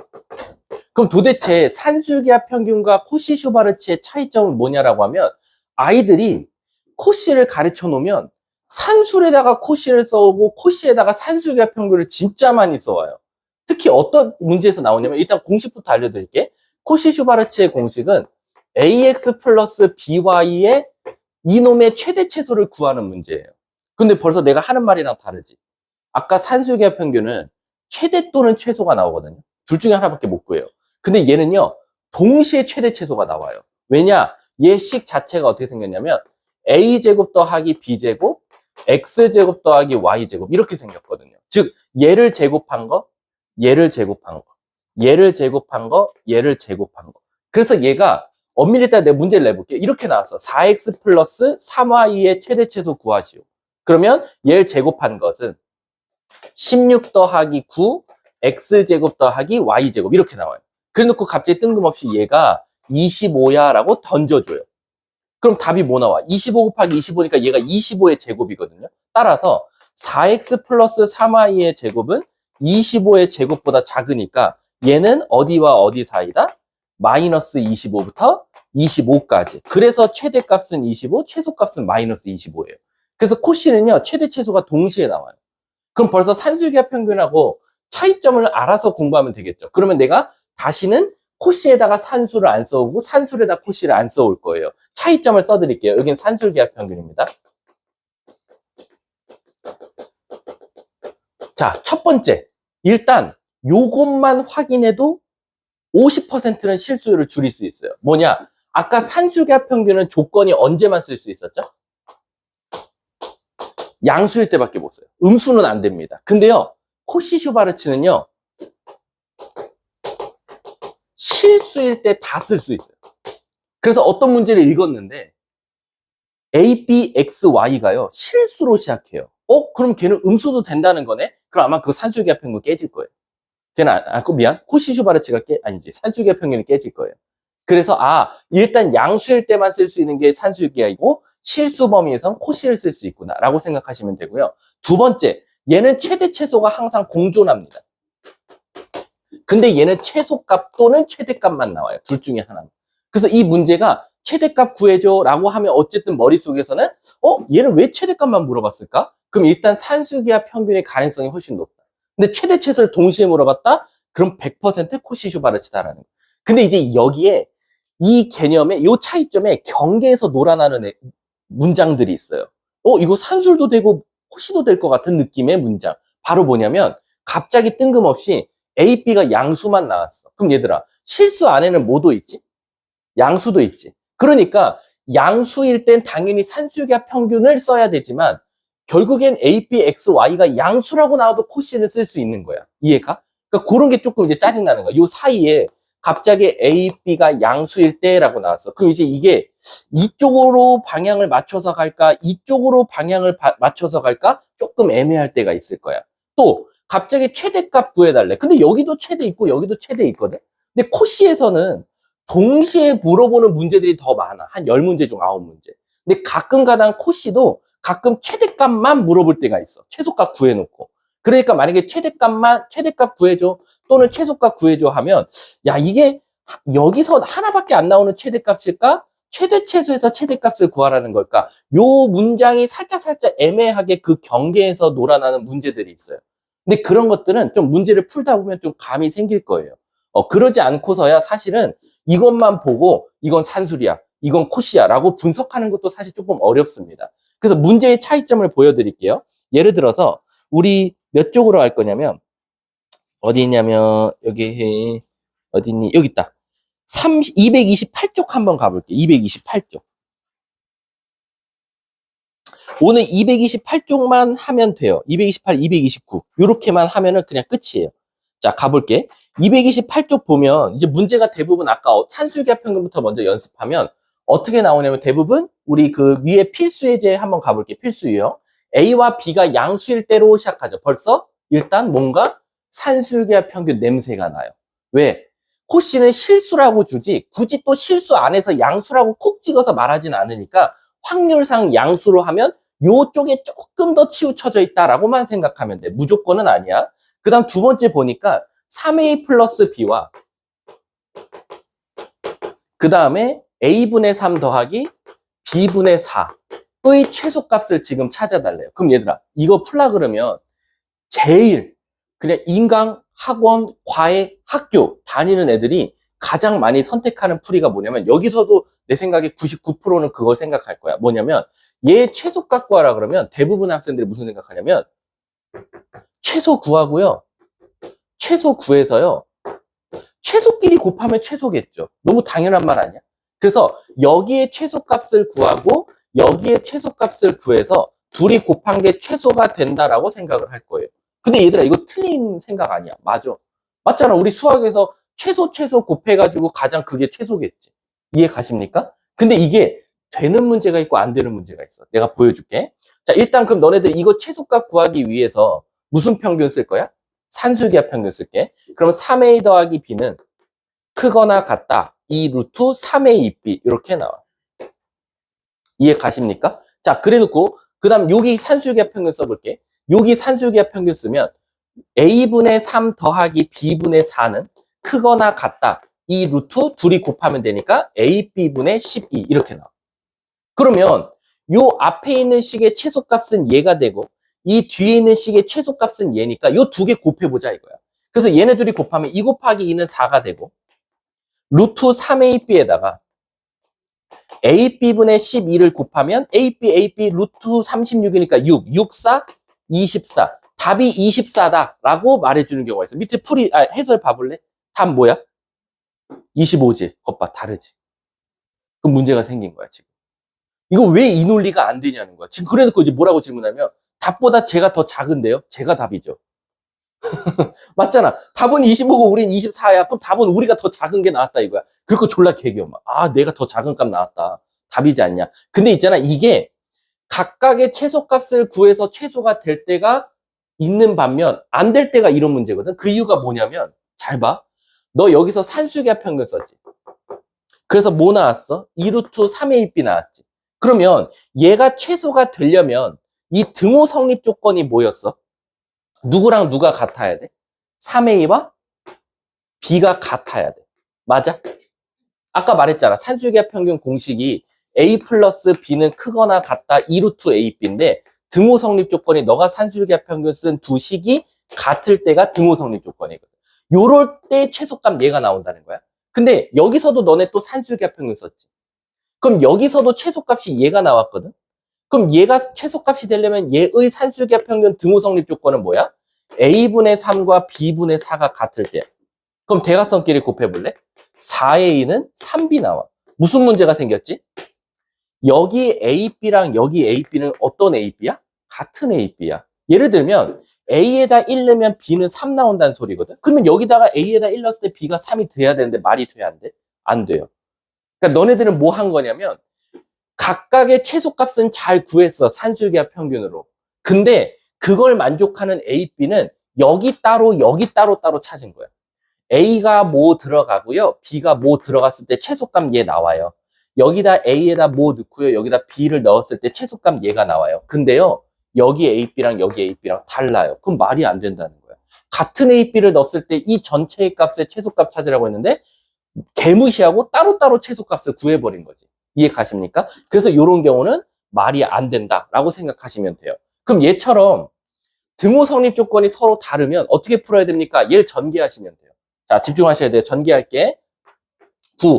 [SPEAKER 1] 그럼 도대체 산술기압 평균과 코시 슈바르츠의 차이점은 뭐냐라고 하면, 아이들이 코시를 가르쳐 놓으면 산술에다가 코시를 써오고 코시에다가 산술기압 평균을 진짜 많이 써와요. 특히 어떤 문제에서 나오냐면, 일단 공식부터 알려드릴게. 코시 슈바르츠의 공식은 ax 플러스 by의 이놈의 최대 최소를 구하는 문제예요. 근데 벌써 내가 하는 말이랑 다르지. 아까 산술기압 평균은 최대 또는 최소가 나오거든요. 둘 중에 하나밖에 못 구해요. 근데 얘는요, 동시에 최대 최소가 나와요. 왜냐? 얘 식 자체가 어떻게 생겼냐면 a제곱 더하기 b제곱, x제곱 더하기 y제곱 이렇게 생겼거든요. 즉 얘를 제곱한 거, 얘를 제곱한 거, 얘를 제곱한 거, 얘를 제곱한 거. 그래서 얘가 엄밀히 따라 내가 문제를 내볼게요. 이렇게 나왔어. 4x 플러스 3y의 최대 최소 구하시오. 그러면 얘를 제곱한 것은 16 더하기 9, x제곱 더하기 y제곱 이렇게 나와요. 그래 놓고 갑자기 뜬금없이 얘가 25야 라고 던져줘요. 그럼 답이 뭐 나와? 25 곱하기 25니까 얘가 25의 제곱이거든요. 따라서 4x 플러스 3y의 제곱은 25의 제곱보다 작으니까 얘는 어디와 어디 사이다? 마이너스 25부터 25까지. 그래서 최대값은 25, 최소값은 마이너스 25예요. 그래서 코시는요, 최대 최소가 동시에 나와요. 그럼 벌써 산술기압 평균하고 차이점을 알아서 공부하면 되겠죠. 그러면 내가 다시는 코시에다가 산술을 안 써오고 산술에다 코시를 안 써올 거예요. 차이점을 써드릴게요. 여긴 산술기압 평균입니다. 자, 첫 번째. 일단 요것만 확인해도 50%는 실수율을 줄일 수 있어요. 뭐냐? 아까 산술기압 평균은 조건이 언제만 쓸 수 있었죠? 양수일 때밖에 못 써요. 음수는 안 됩니다. 근데요, 코시 슈바르츠는요, 실수일 때 다 쓸 수 있어요. 그래서 어떤 문제를 읽었는데 A, B, X, Y가요 실수로 시작해요. 그럼 걔는 음수도 된다는 거네? 그럼 아마 그 산술기압 평균 깨질 거예요. 걔는 미안. 코시 슈바르츠가 아니지. 산술기압 평균이 깨질 거예요. 그래서 일단 양수일 때만 쓸 수 있는 게 산술기압이고 실수 범위에선 코시를 쓸 수 있구나 라고 생각하시면 되고요. 두 번째, 얘는 최대 최소가 항상 공존합니다. 근데 얘는 최소값 또는 최대값만 나와요. 둘 중에 하나는. 그래서 이 문제가 최대값 구해줘 라고 하면 어쨌든 머릿속에서는 얘는 왜 최대값만 물어봤을까? 그럼 일단 산술기압 평균의 가능성이 훨씬 높다. 근데 최대 최소를 동시에 물어봤다? 그럼 100% 코시 슈바르츠다라는 거예요. 근데 이제 여기에 이 개념에 이 차이점에 경계에서 놀아나는 문장들이 있어요. 이거 산술도 되고 코시도 될 것 같은 느낌의 문장. 바로 뭐냐면 갑자기 뜬금없이 A, B가 양수만 나왔어. 그럼 얘들아, 실수 안에는 뭐도 있지? 양수도 있지. 그러니까 양수일 땐 당연히 산술기압 평균을 써야 되지만 결국엔 A, B, X, Y가 양수라고 나와도 코시를 쓸 수 있는 거야. 이해가? 그러니까 그런 게 조금 이제 짜증나는 거야. 요 사이에 갑자기 A, B가 양수일 때라고 나왔어. 그럼 이제 이게 이쪽으로 방향을 맞춰서 갈까? 이쪽으로 방향을 맞춰서 갈까? 조금 애매할 때가 있을 거야. 또 갑자기 최대값 구해달래. 근데 여기도 최대 있고 여기도 최대 있거든. 근데 코시에서는 동시에 물어보는 문제들이 더 많아. 한 10문제 중 9문제. 근데 가끔 가다 코시도 가끔 최대값만 물어볼 때가 있어. 최소값 구해놓고. 그러니까 만약에 최대값 구해줘 또는 최소값 구해줘 하면 이게 여기서 하나밖에 안 나오는 최대값일까? 최대 최소에서 최대값을 구하라는 걸까? 요 문장이 살짝 애매하게 그 경계에서 놀아나는 문제들이 있어요. 근데 그런 것들은 좀 문제를 풀다 보면 좀 감이 생길 거예요. 그러지 않고서야 사실은 이것만 보고 이건 산술이야, 이건 코시야 라고 분석하는 것도 사실 조금 어렵습니다. 그래서 문제의 차이점을 보여드릴게요. 예를 들어서 우리 몇 쪽으로 할 거냐면 어디 있냐면 여기 어디 있니? 여기 있다. 228쪽 한번 가볼게. 228쪽. 오늘 228쪽만 하면 돼요. 228, 229 이렇게만 하면은 그냥 끝이에요. 자, 가볼게. 228쪽 보면 이제 문제가 대부분 아까 산술기압 평균부터 먼저 연습하면 어떻게 나오냐면 대부분 우리 그 위에 필수 예제 한번 가볼게요. 필수 유형. A와 B가 양수일 때로 시작하죠. 벌써 일단 뭔가 산술기하 평균 냄새가 나요. 왜? 코씨는 실수라고 주지 굳이 또 실수 안에서 양수라고 콕 찍어서 말하진 않으니까 확률상 양수로 하면 요쪽에 조금 더 치우쳐져 있다라고만 생각하면 돼. 무조건은 아니야. 그 다음 두 번째 보니까 3A 플러스 B와 그 다음에 A분의 3 더하기 B분의 4의 최소값을 지금 찾아달래요. 그럼 얘들아 이거 풀라 그러면 제일 그냥 인강, 학원, 과외, 학교 다니는 애들이 가장 많이 선택하는 풀이가 뭐냐면 여기서도 내 생각에 99%는 그걸 생각할 거야. 뭐냐면 얘 최소값 구하라 그러면 대부분 학생들이 무슨 생각하냐면 최소 구하고요. 최소 구해서요. 최소끼리 곱하면 최소겠죠. 너무 당연한 말 아니야? 그래서 여기에 최소값을 구하고 여기에 최소값을 구해서 둘이 곱한 게 최소가 된다라고 생각을 할 거예요. 근데 얘들아 이거 틀린 생각 아니야. 맞아. 맞잖아. 우리 수학에서 최소 곱해가지고 가장 그게 최소겠지. 이해 가십니까? 근데 이게 되는 문제가 있고 안 되는 문제가 있어. 내가 보여줄게. 자, 일단 그럼 너네들 이거 최소값 구하기 위해서 무슨 평균 쓸 거야? 산술기하 평균 쓸게. 그럼 3a 더하기 b는 크거나 같다. 2 루트 3ab 이렇게 나와. 이해 가십니까? 자, 그래 놓고 그 다음 여기 산술기하 평균 써볼게. 여기 산술기하 평균 쓰면 a분의 3 더하기 b분의 4는 크거나 같다. 이 루트 둘이 곱하면 되니까 ab분의 12 이렇게 나와. 그러면 요 앞에 있는 식의 최소값은 얘가 되고 이 뒤에 있는 식의 최소값은 얘니까 요 두 개 곱해보자 이거야. 그래서 얘네 둘이 곱하면 2 곱하기 2는 4가 되고 루트 3ab에다가 ab분의 12를 곱하면 ab 루트 36이니까 6, 4, 24. 답이 24다라고 말해주는 경우가 있어. 밑에 해설 봐볼래? 답 뭐야? 25지. 것 봐, 다르지. 그럼 문제가 생긴 거야, 지금. 이거 왜 이 논리가 안 되냐는 거야. 지금 그래놓고 이제 뭐라고 질문하면 답보다 제가 더 작은데요? 제가 답이죠. 맞잖아. 답은 25고 우린 24야. 그럼 답은 우리가 더 작은 게 나왔다 이거야. 그리고 졸라 개겨. 막. 아, 내가 더 작은 값 나왔다. 답이지 않냐. 근데 있잖아. 이게 각각의 최소값을 구해서 최소가 될 때가 있는 반면 안 될 때가 이런 문제거든. 그 이유가 뭐냐면 잘 봐. 너 여기서 산술기하 평균 썼지. 그래서 뭐 나왔어? 2루트 3ab 나왔지. 그러면 얘가 최소가 되려면 이 등호 성립 조건이 뭐였어? 누구랑 누가 같아야 돼? 3a와 b가 같아야 돼. 맞아? 아까 말했잖아. 산술기하 평균 공식이 a 플러스 b는 크거나 같다 2루트 ab인데 등호 성립 조건이 너가 산술기하 평균 쓴 두 식이 같을 때가 등호 성립 조건이거든. 요럴 때 최소값 얘가 나온다는 거야. 근데 여기서도 너네 또 산술기하 평균 썼지. 그럼 여기서도 최소값이 얘가 나왔거든. 그럼 얘가 최소값이 되려면 얘의 산술기하 평균 등호 성립 조건은 뭐야? a분의 3과 b분의 4가 같을 때. 그럼 대각선끼리 곱해볼래? 4a는 3b 나와. 무슨 문제가 생겼지? 여기 AB랑 여기 AB는 어떤 AB야? 같은 AB야. 예를 들면 A에다 1 넣으면 B는 3 나온다는 소리거든. 그러면 여기다가 A에다 1 넣었을 때 B가 3이 돼야 되는데 말이 돼야 안 돼? 안 돼요. 그러니까 너네들은 뭐 한 거냐면 각각의 최소값은 잘 구했어. 산술기하 평균으로. 근데 그걸 만족하는 A, B는 여기 따로 따로 찾은 거야. A가 뭐 들어가고요. B가 뭐 들어갔을 때 최소값 얘 나와요. 여기다 A에다 뭐 넣고요. 여기다 B를 넣었을 때 최소값 얘가 나와요. 근데요. 여기 AB랑 여기 AB랑 달라요. 그럼 말이 안 된다는 거야. 같은 AB를 넣었을 때 이 전체의 값의 최소값 찾으라고 했는데 개무시하고 따로따로 최소값을 구해버린 거지. 이해 가십니까? 그래서 이런 경우는 말이 안 된다라고 생각하시면 돼요. 그럼 얘처럼 등호 성립 조건이 서로 다르면 어떻게 풀어야 됩니까? 얘를 전개하시면 돼요. 자, 집중하셔야 돼요. 전개할게. 9.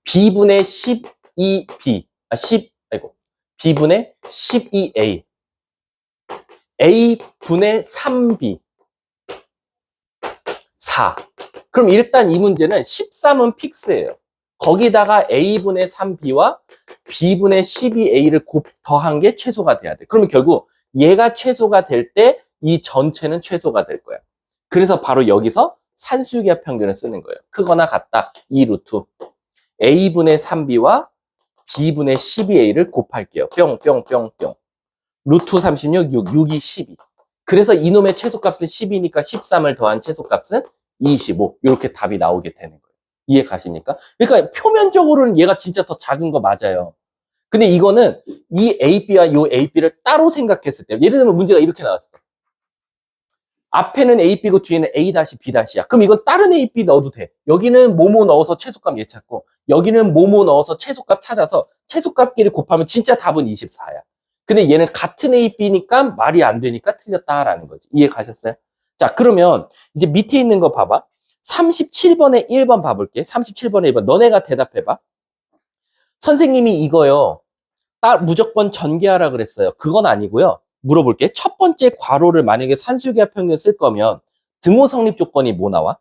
[SPEAKER 1] B분의 12B. B분의 12A. A분의 3B. 4. 그럼 일단 이 문제는 13은 픽스예요. 거기다가 A분의 3B와 B분의 12A를 더한 게 최소가 돼야 돼. 그러면 결국 얘가 최소가 될 때 이 전체는 최소가 될 거야. 그래서 바로 여기서 산술기하 평균을 쓰는 거예요. 크거나 같다. 2 루트. a분의 3b와 b분의 12a를 곱할게요. 뿅뿅뿅뿅. 루트 36, 6, 6이 12. 그래서 이놈의 최소값은 10이니까 13을 더한 최소값은 25. 이렇게 답이 나오게 되는 거예요. 이해 가십니까? 그러니까 표면적으로는 얘가 진짜 더 작은 거 맞아요. 근데 이거는 이 AB와 이 AB를 따로 생각했을 때, 예를 들면 문제가 이렇게 나왔어. 앞에는 AB고 뒤에는 A-B-야. 그럼 이건 다른 AB 넣어도 돼. 여기는 뭐뭐 넣어서 최소값 얘 찾고, 여기는 뭐뭐 넣어서 최소값 찾아서 최소값끼리 곱하면 진짜 답은 24야. 근데 얘는 같은 AB니까 말이 안 되니까 틀렸다라는 거지. 이해 가셨어요? 자, 그러면 이제 밑에 있는 거 봐봐. 37번에 1번 봐볼게. 37번에 1번. 너네가 대답해봐. 선생님이 이거요. 무조건 전개하라 그랬어요. 그건 아니고요. 물어볼게. 첫 번째 괄호를 만약에 산술기하 평균 쓸 거면 등호 성립 조건이 뭐 나와?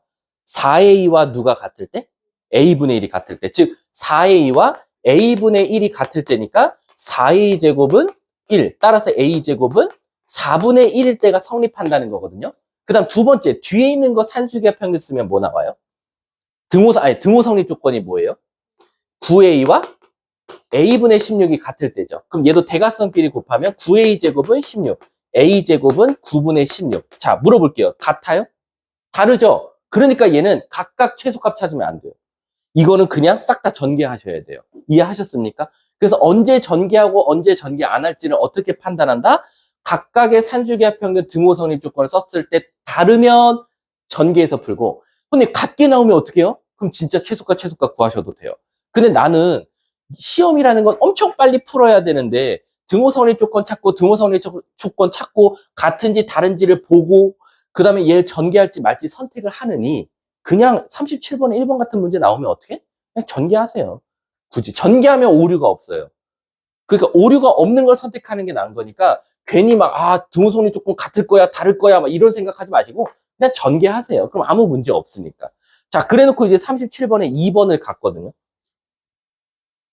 [SPEAKER 1] 4a와 누가 같을 때? a분의 1이 같을 때. 즉 4a와 a분의 1이 같을 때니까 4a 제곱은 1. 따라서 a 제곱은 4분의 1일 때가 성립한다는 거거든요. 그 다음 두 번째 뒤에 있는 거 산술기하 평균 쓰면 뭐 나와요? 등호 성립 조건이 뭐예요? 9a와 a분의 16이 같을 때죠. 그럼 얘도 대각선끼리 곱하면 9a제곱은 16, a제곱은 9분의 16. 자, 물어볼게요. 같아요? 다르죠? 그러니까 얘는 각각 최소값 찾으면 안 돼요. 이거는 그냥 싹 다 전개하셔야 돼요. 이해하셨습니까? 그래서 언제 전개하고 언제 전개 안 할지는 어떻게 판단한다? 각각의 산술기하 평균 등호 성립 조건을 썼을 때 다르면 전개해서 풀고, 근데 같게 나오면 어떻게 해요? 그럼 진짜 최소값 구하셔도 돼요. 근데 나는 시험이라는 건 엄청 빨리 풀어야 되는데 등호 성립 조건 찾고 등호 성립 조건 찾고 같은지 다른지를 보고 그 다음에 얘 전개할지 말지 선택을 하느니 그냥 37번에 1번 같은 문제 나오면 어떻게? 그냥 전개하세요. 굳이 전개하면 오류가 없어요. 그러니까 오류가 없는 걸 선택하는 게 나은 거니까 괜히 막 등호 성립 조건 같을 거야 다를 거야 막 이런 생각하지 마시고 그냥 전개하세요. 그럼 아무 문제 없으니까. 자, 그래놓고 이제 37번에 2번을 갔거든요.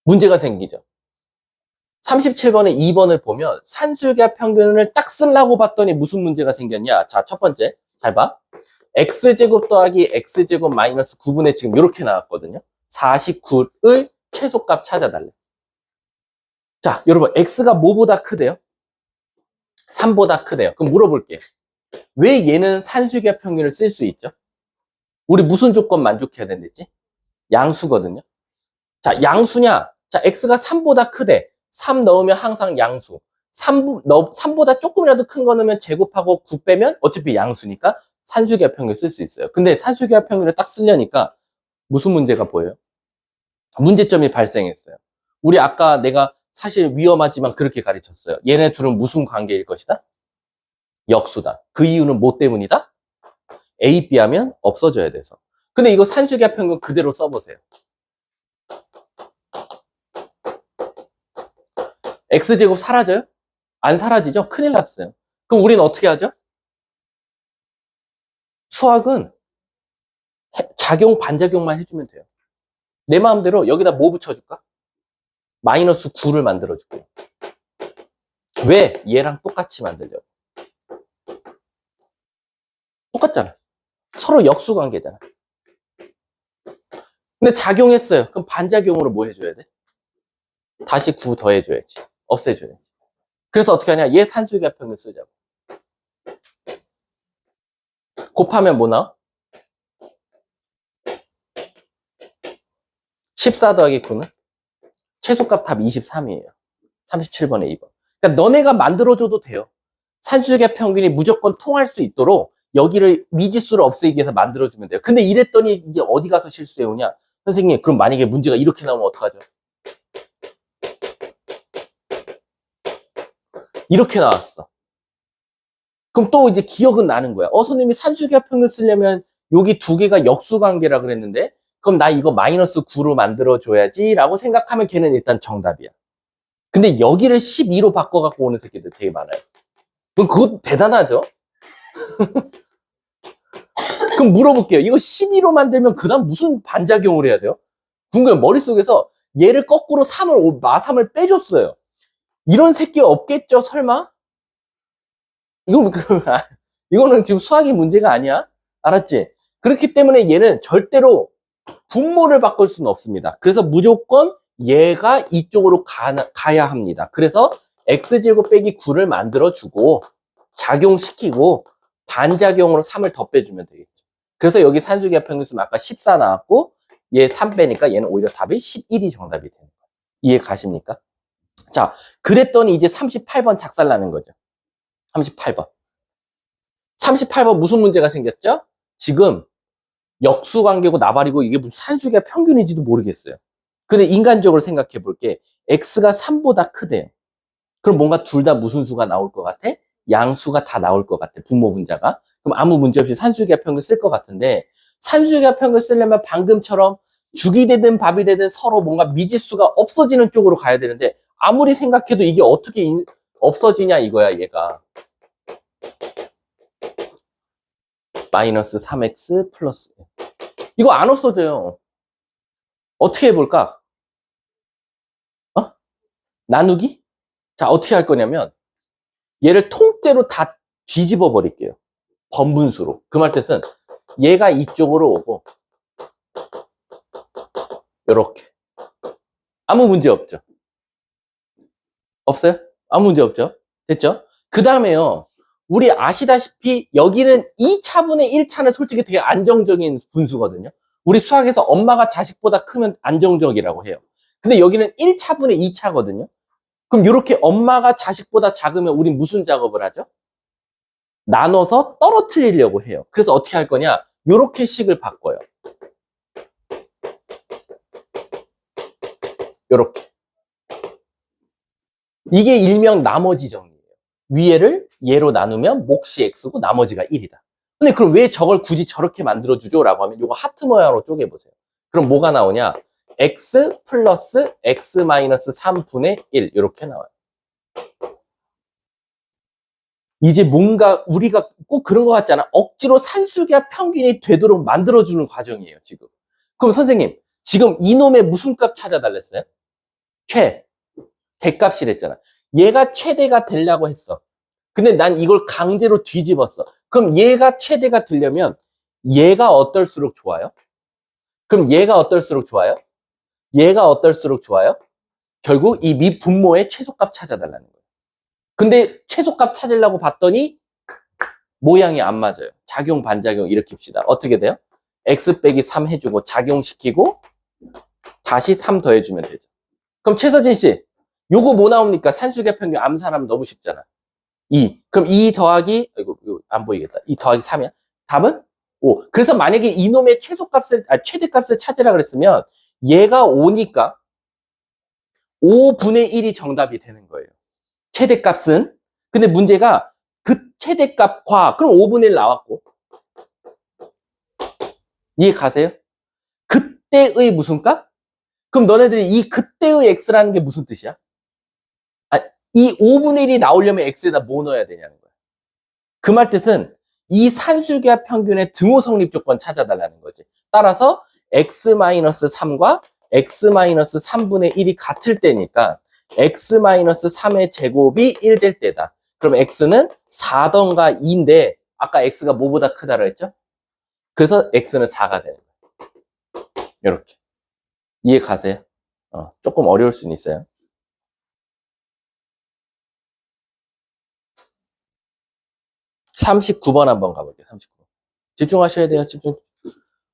[SPEAKER 1] 문제가 생기죠. 37번에 2번을 보면 산술기하 평균을 딱 쓰려고 봤더니 무슨 문제가 생겼냐. 자, 첫 번째 잘 봐. x제곱 더하기 x제곱 마이너스 9분의 지금 이렇게 나왔거든요. 49을 최소값 찾아달래. 자, 여러분 x가 뭐보다 크대요? 3보다 크대요. 그럼 물어볼게. 왜 얘는 산술기하 평균을 쓸 수 있죠? 우리 무슨 조건 만족해야 된댔지? 양수거든요. 자, 양수냐? 자, x가 3보다 크대. 3 넣으면 항상 양수. 3보다 조금이라도 큰 거 넣으면 제곱하고 9 빼면 어차피 양수니까 산술기하 평균 쓸 수 있어요. 근데 산술기하 평균을 딱 쓰려니까 무슨 문제가 보여요? 문제점이 발생했어요. 우리 아까 내가 사실 위험하지만 그렇게 가르쳤어요. 얘네 둘은 무슨 관계일 것이다? 역수다. 그 이유는 뭐 때문이다? A, B 하면 없어져야 돼서. 근데 이거 산술기하 평균 그대로 써보세요. X제곱 사라져요? 안 사라지죠? 큰일 났어요. 그럼 우리는 어떻게 하죠? 수학은 작용, 반작용만 해주면 돼요. 내 마음대로 여기다 뭐 붙여줄까? 마이너스 9를 만들어줄게요. 왜? 얘랑 똑같이 만들려고. 똑같잖아. 서로 역수관계잖아. 근데 작용했어요. 그럼 반작용으로 뭐 해줘야 돼? 다시 9 더해줘야지. 없애줘야지. 그래서 어떻게 하냐? 얘 산술기하 평균 쓰자고. 곱하면 뭐 나와? 14 더하기 9는? 최소값 답 23이에요. 37번에 2번. 그러니까 너네가 만들어줘도 돼요. 산술기하 평균이 무조건 통할 수 있도록 여기를 미지수를 없애기 위해서 만들어주면 돼요. 근데 이랬더니 이제 어디 가서 실수해오냐? 선생님, 그럼 만약에 문제가 이렇게 나오면 어떡하죠? 이렇게 나왔어. 그럼 또 이제 기억은 나는 거야. 선생님이 산술기하 평균 쓰려면 여기 두 개가 역수관계라 그랬는데 그럼 나 이거 마이너스 9로 만들어줘야지 라고 생각하면 걔는 일단 정답이야. 근데 여기를 12로 바꿔갖고 오는 새끼들 되게 많아요. 그럼 그거 대단하죠? 그럼 물어볼게요. 이거 12로 만들면 그 다음 무슨 반작용을 해야 돼요? 궁금해요. 머릿속에서 얘를 거꾸로 3을, 마3을 빼줬어요. 이런 새끼 없겠죠, 설마? 이거는 지금 수학이 문제가 아니야. 알았지? 그렇기 때문에 얘는 절대로 분모를 바꿀 수는 없습니다. 그래서 무조건 얘가 이쪽으로 가야 합니다. 그래서 x제곱 빼기 9를 만들어주고 작용시키고 반작용으로 3을 더 빼주면 되겠죠. 그래서 여기 산수기하 평균수는 아까 14 나왔고 얘 3 빼니까 얘는 오히려 답이 11이 정답이 되는 거예요. 이해 가십니까? 자, 그랬더니 이제 38번 작살나는 거죠. 38번. 38번 무슨 문제가 생겼죠? 지금 역수관계고 나발이고 이게 무슨 산수기하 평균인지도 모르겠어요. 근데 인간적으로 생각해 볼게. x가 3보다 크대요. 그럼 뭔가 둘 다 무슨 수가 나올 것 같아? 양수가 다 나올 것 같아. 분모 분자가. 그럼 아무 문제 없이 산수기하 평균 쓸 것 같은데 산수기하 평균 쓰려면 방금처럼 죽이 되든 밥이 되든 서로 뭔가 미지수가 없어지는 쪽으로 가야 되는데 아무리 생각해도 이게 어떻게 없어지냐 이거야 얘가. 마이너스 3x 플러스 이거 안 없어져요. 어떻게 해볼까? 나누기? 자, 어떻게 할 거냐면 얘를 통째로 다 뒤집어 버릴게요. 번분수로. 그 말 뜻은 얘가 이쪽으로 오고 이렇게. 아무 문제 없죠? 없어요? 아무 문제 없죠? 됐죠? 그 다음에요. 우리 아시다시피 여기는 2차분의 1차는 솔직히 되게 안정적인 분수거든요. 우리 수학에서 엄마가 자식보다 크면 안정적이라고 해요. 근데 여기는 1차분의 2차거든요. 그럼 이렇게 엄마가 자식보다 작으면 우리 무슨 작업을 하죠? 나눠서 떨어뜨리려고 해요. 그래서 어떻게 할 거냐? 이렇게 식을 바꿔요. 이렇게. 이게 일명 나머지 정리예요. 위에를 얘로 나누면 몫이 x고 나머지가 1이다. 근데 그럼 왜 저걸 굳이 저렇게 만들어주죠? 라고 하면 이거 하트 모양으로 쪼개보세요. 그럼 뭐가 나오냐? x 플러스 x 마이너스 3분의 1 이렇게 나와요. 이제 뭔가 우리가 꼭 그런 것 같지 않아? 억지로 산수기하 평균이 되도록 만들어주는 과정이에요, 지금. 그럼 선생님, 지금 이놈의 무슨 값 찾아달랬어요? 대값이랬잖아. 얘가 최대가 되려고 했어. 근데 난 이걸 강제로 뒤집었어. 그럼 얘가 최대가 되려면 얘가 어떨수록 좋아요? 그럼 얘가 어떨수록 좋아요? 얘가 어떨수록 좋아요? 결국 이 미분모의 최소값 찾아달라는 거예요. 근데 최소값 찾으려고 봤더니 모양이 안 맞아요. 작용, 반작용 일으킵시다. 어떻게 돼요? x 빼기 3 해주고 작용시키고 다시 3 더해주면 되죠. 그럼 최서진 씨, 요거 뭐 나옵니까? 산수기하 평균 암산하면 너무 쉽잖아. 2. 그럼 2 더하기, 이거 안 보이겠다. 2 더하기 3이야. 답은 5. 그래서 만약에 이놈의 최대값을 찾으라 그랬으면 얘가 5니까 5분의 1이 정답이 되는 거예요. 최대값은. 근데 문제가 그 최대값과, 그럼 5분의 1 나왔고. 이해 가세요? 그때의 무슨 값? 그럼 너네들이 이 그때의 x라는 게 무슨 뜻이야? 이 5분의 1이 나오려면 x에다 뭐 넣어야 되냐는 거야. 그 말 뜻은 이 산수기하 평균의 등호 성립 조건 찾아달라는 거지. 따라서 x-3과 x-3분의 1이 같을 때니까 x-3의 제곱이 1 될 때다. 그럼 x는 4던가 2인데 아까 x가 뭐보다 크다고 했죠? 그래서 x는 4가 되는 거예요. 이렇게. 이해 가세요? 조금 어려울 수는 있어요. 39번 한번 가볼게요. 39번. 집중하셔야 돼요. 집중.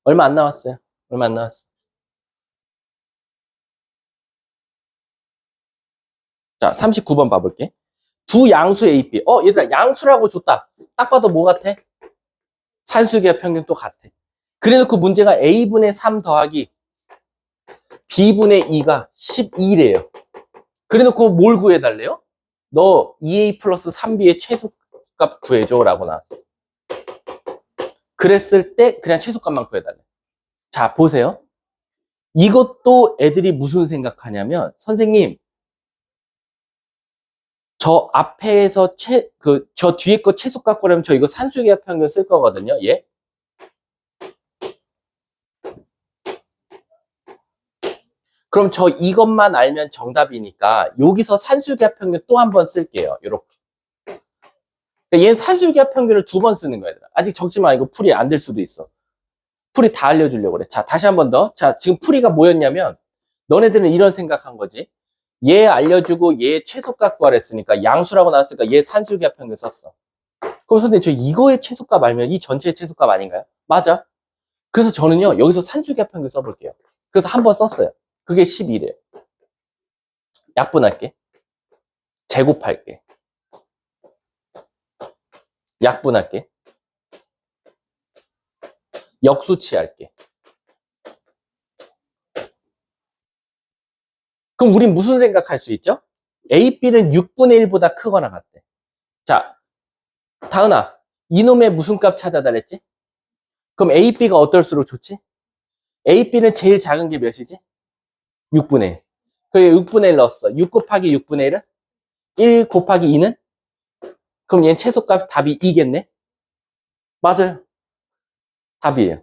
[SPEAKER 1] 얼마 안 남았어요. 얼마 안 남았어요. 자, 39번 봐볼게. 두 양수 A, B. 얘들아, 양수라고 줬다. 딱 봐도 뭐 같아? 산수기하 평균 또 같아. 그래놓고 문제가 A분의 3 더하기 B분의 2가 12래요. 그래놓고 뭘 구해달래요? 너 2A 플러스 3B의 최소값 구해줘. 라고 나왔어. 그랬을 때 그냥 최소값만 구해달래. 자, 보세요. 이것도 애들이 무슨 생각하냐면, 선생님, 저 앞에서 저 뒤에 거 최소값 구하려면 저 이거 산수기하 평균 쓸 거거든요. 예? 그럼 저 이것만 알면 정답이니까 여기서 산수기하 평균 또 한 번 쓸게요. 이렇게. 얘는 산수기하 평균을 2번 쓰는 거야. 아직 적지 마. 이거 풀이 안 될 수도 있어. 풀이 다 알려주려고 그래. 자, 다시 한 번 더. 자, 지금 풀이가 뭐였냐면, 너네들은 이런 생각한 거지. 얘 알려주고 얘 최소값 구하랬으니까 양수라고 나왔으니까 얘 산술기하 평균 썼어. 그럼 선생님 저 이거의 최소값 알면 이 전체의 최소값 아닌가요? 맞아. 그래서 저는요 여기서 산술기하 평균 써볼게요. 그래서 한 번 썼어요. 그게 12래요. 약분할게. 제곱할게. 약분할게. 역수치할게. 그럼 우린 무슨 생각할 수 있죠? A, B는 6분의 1보다 크거나 같대. 자, 다은아, 이놈의 무슨 값 찾아달랬지? 그럼 A, B가 어떨수록 좋지? A, B는 제일 작은 게 몇이지? 6분의 1. 그게 6분의 1 넣었어. 6 곱하기 6분의 1은? 1 곱하기 2는? 그럼 얘는 최소값 답이 2겠네? 맞아요. 답이에요.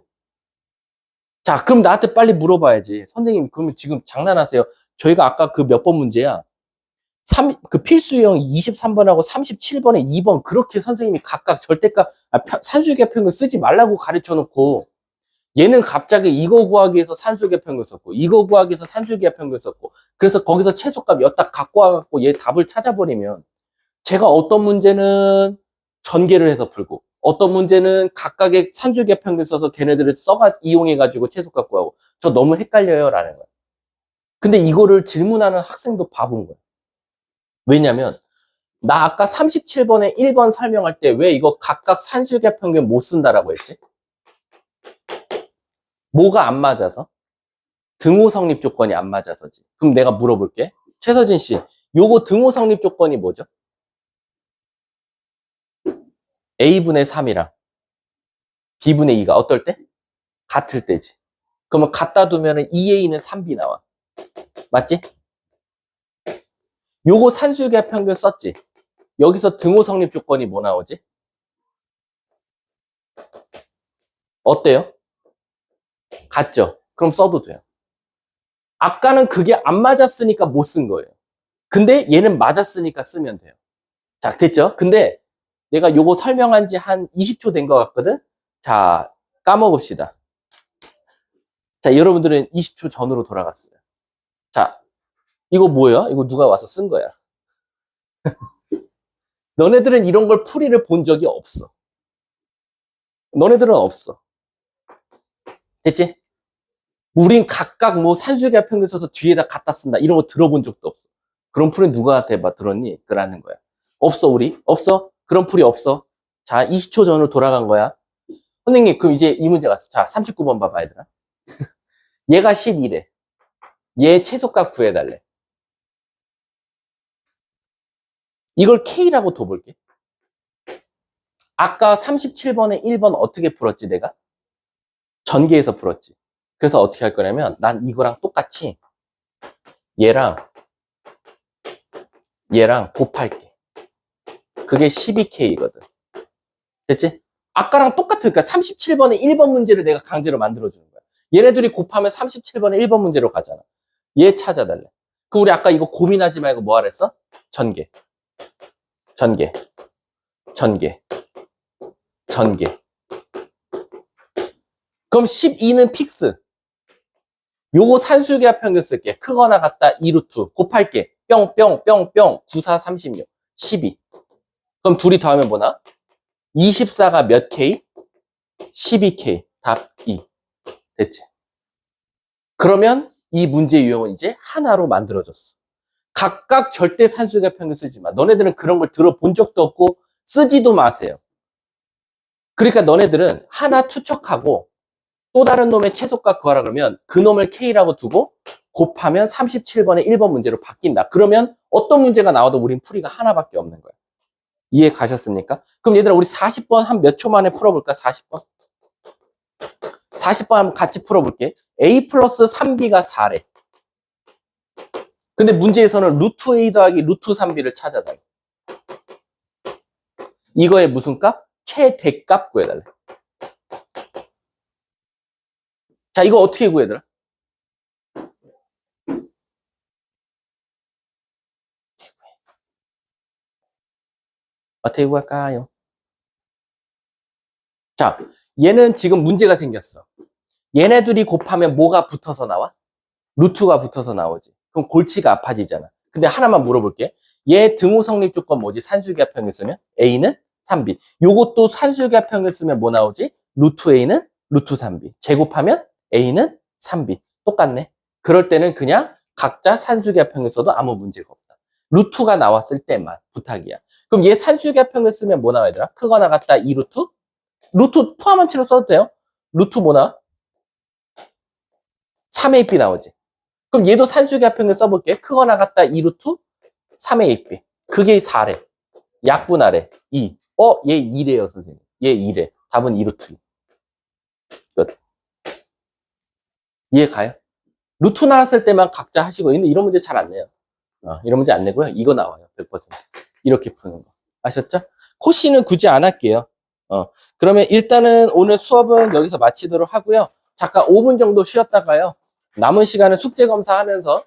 [SPEAKER 1] 자, 그럼 나한테 빨리 물어봐야지. 선생님, 그러면 지금 장난하세요? 저희가 아까 그 몇 번 문제야? 그 필수형 23번하고 37번에 2번 그렇게 선생님이 각각 절대값, 산술기하 평균 쓰지 말라고 가르쳐 놓고 얘는 갑자기 이거 구하기 위해서 산술기하 평균 썼고 이거 구하기 위해서 산술기하 평균 썼고 그래서 거기서 최소값 여기다 갖고 와갖고 얘 답을 찾아버리면 제가 어떤 문제는 전개를 해서 풀고 어떤 문제는 각각의 산술기하 평균 써서 걔네들을 이용해가지고 최소값 구하고 저 너무 헷갈려요 라는 거예요. 근데 이거를 질문하는 학생도 바본 거예요. 왜냐면 나 아까 37번에 1번 설명할 때 왜 이거 각각 산술기하 평균 못 쓴다라고 했지? 뭐가 안 맞아서? 등호 성립 조건이 안 맞아서지. 그럼 내가 물어볼게. 최서진 씨, 요거 등호 성립 조건이 뭐죠? A분의 3이랑 B분의 2가 어떨 때? 같을 때지. 그러면 갖다 두면은 2A는 3B 나와. 맞지? 요거 산술기하 평균 썼지? 여기서 등호 성립 조건이 뭐 나오지? 어때요? 같죠? 그럼 써도 돼요. 아까는 그게 안 맞았으니까 못 쓴 거예요. 근데 얘는 맞았으니까 쓰면 돼요. 자, 됐죠? 근데 내가 요거 설명한 지 한 20초 된 것 같거든? 자, 까먹읍시다. 자, 여러분들은 20초 전으로 돌아갔어요. 자, 이거 뭐야? 이거 누가 와서 쓴 거야? 너네들은 이런 걸 풀이를 본 적이 없어. 너네들은 없어. 됐지? 우린 각각 뭐 산술기하 평균 써서 뒤에다 갖다 쓴다. 이런 거 들어본 적도 없어. 그런 풀이 누구한테 들었니? 그러는 거야. 없어, 우리? 없어? 그런 풀이 없어. 자, 20초 전으로 돌아간 거야. 선생님, 그럼 이제 이 문제 갔어. 자, 39번 봐봐, 얘들아. 얘가 12래. 얘 최소값 구해달래. 이걸 K라고 둬볼게. 아까 37번에 1번 어떻게 풀었지, 내가? 전개해서 풀었지. 그래서 어떻게 할 거냐면, 난 이거랑 똑같이 얘랑 곱할게. 그게 12K거든. 됐지? 아까랑 똑같으니까 37번에 1번 문제를 내가 강제로 만들어주는 거야. 얘네들이 곱하면 37번에 1번 문제로 가잖아. 얘 찾아달래. 그럼 우리 아까 이거 고민하지 말고 뭐 하랬어? 전개. 전개. 전개. 전개. 그럼 12는 픽스. 요거 산술기하 평균 쓸게. 크거나 같다 2루트. 곱할게. 뿅뿅뿅뿅 94, 36. 12. 그럼 둘이 더하면 뭐나? 24가 몇 K? 12K. 답 2. 됐지? 그러면 이 문제 유형은 이제 하나로 만들어졌어. 각각 절대 산술기하 평균 쓰지 마. 너네들은 그런 걸 들어본 적도 없고 쓰지도 마세요. 그러니까 너네들은 하나 투척하고 또 다른 놈의 최소값 구하라 그러면 그 놈을 K라고 두고 곱하면 37번에 1번 문제로 바뀐다. 그러면 어떤 문제가 나와도 우린 풀이가 하나밖에 없는 거야. 이해 가셨습니까? 그럼 얘들아 우리 40번 한 몇 초 만에 풀어볼까? 40번? 40번 한번 같이 풀어볼게. A 플러스 3B가 4래. 근데 문제에서는 루트 A 더하기 루트 3B를 찾아달래. 이거의 무슨 값? 최대값 구해달래. 자, 이거 어떻게 구해달라? 어떻게 구할까요? 자, 얘는 지금 문제가 생겼어. 얘네 둘이 곱하면 뭐가 붙어서 나와? 루트가 붙어서 나오지. 그럼 골치가 아파지잖아. 근데 하나만 물어볼게. 얘 등호 성립 조건 뭐지? 산술기합형을 쓰면? A는 3B. 요것도 산술기합형을 쓰면 뭐 나오지? 루트 A는 루트 3B. 제곱하면 A는 3B. 똑같네. 그럴 때는 그냥 각자 산술기합형을 써도 아무 문제가 없다. 루트가 나왔을 때만 부탁이야. 그럼 얘 산술기합형을 쓰면 뭐 나와야 되나? 크거나 같다 2루트? 루트 포함한 채로 써도 돼요. 루트 뭐 나와? 3AB 나오지. 그럼 얘도 산술기합형을 써볼게. 크거나 같다 2루트 3AB. 그게 4래. 약분하래. 2. 얘 2래요, 선생님. 얘 2래. 답은 2루트. 끝. 이해 가요? 루트 나왔을 때만 각자 하시고, 근데 이런 문제 잘 안 내요. 이런 문제 안 내고요. 이거 나와요. 100%. 이렇게 푸는 거. 아셨죠? 코씨는 굳이 안 할게요. 그러면 일단은 오늘 수업은 여기서 마치도록 하고요. 잠깐 5분 정도 쉬었다가요. 남은 시간은 숙제 검사하면서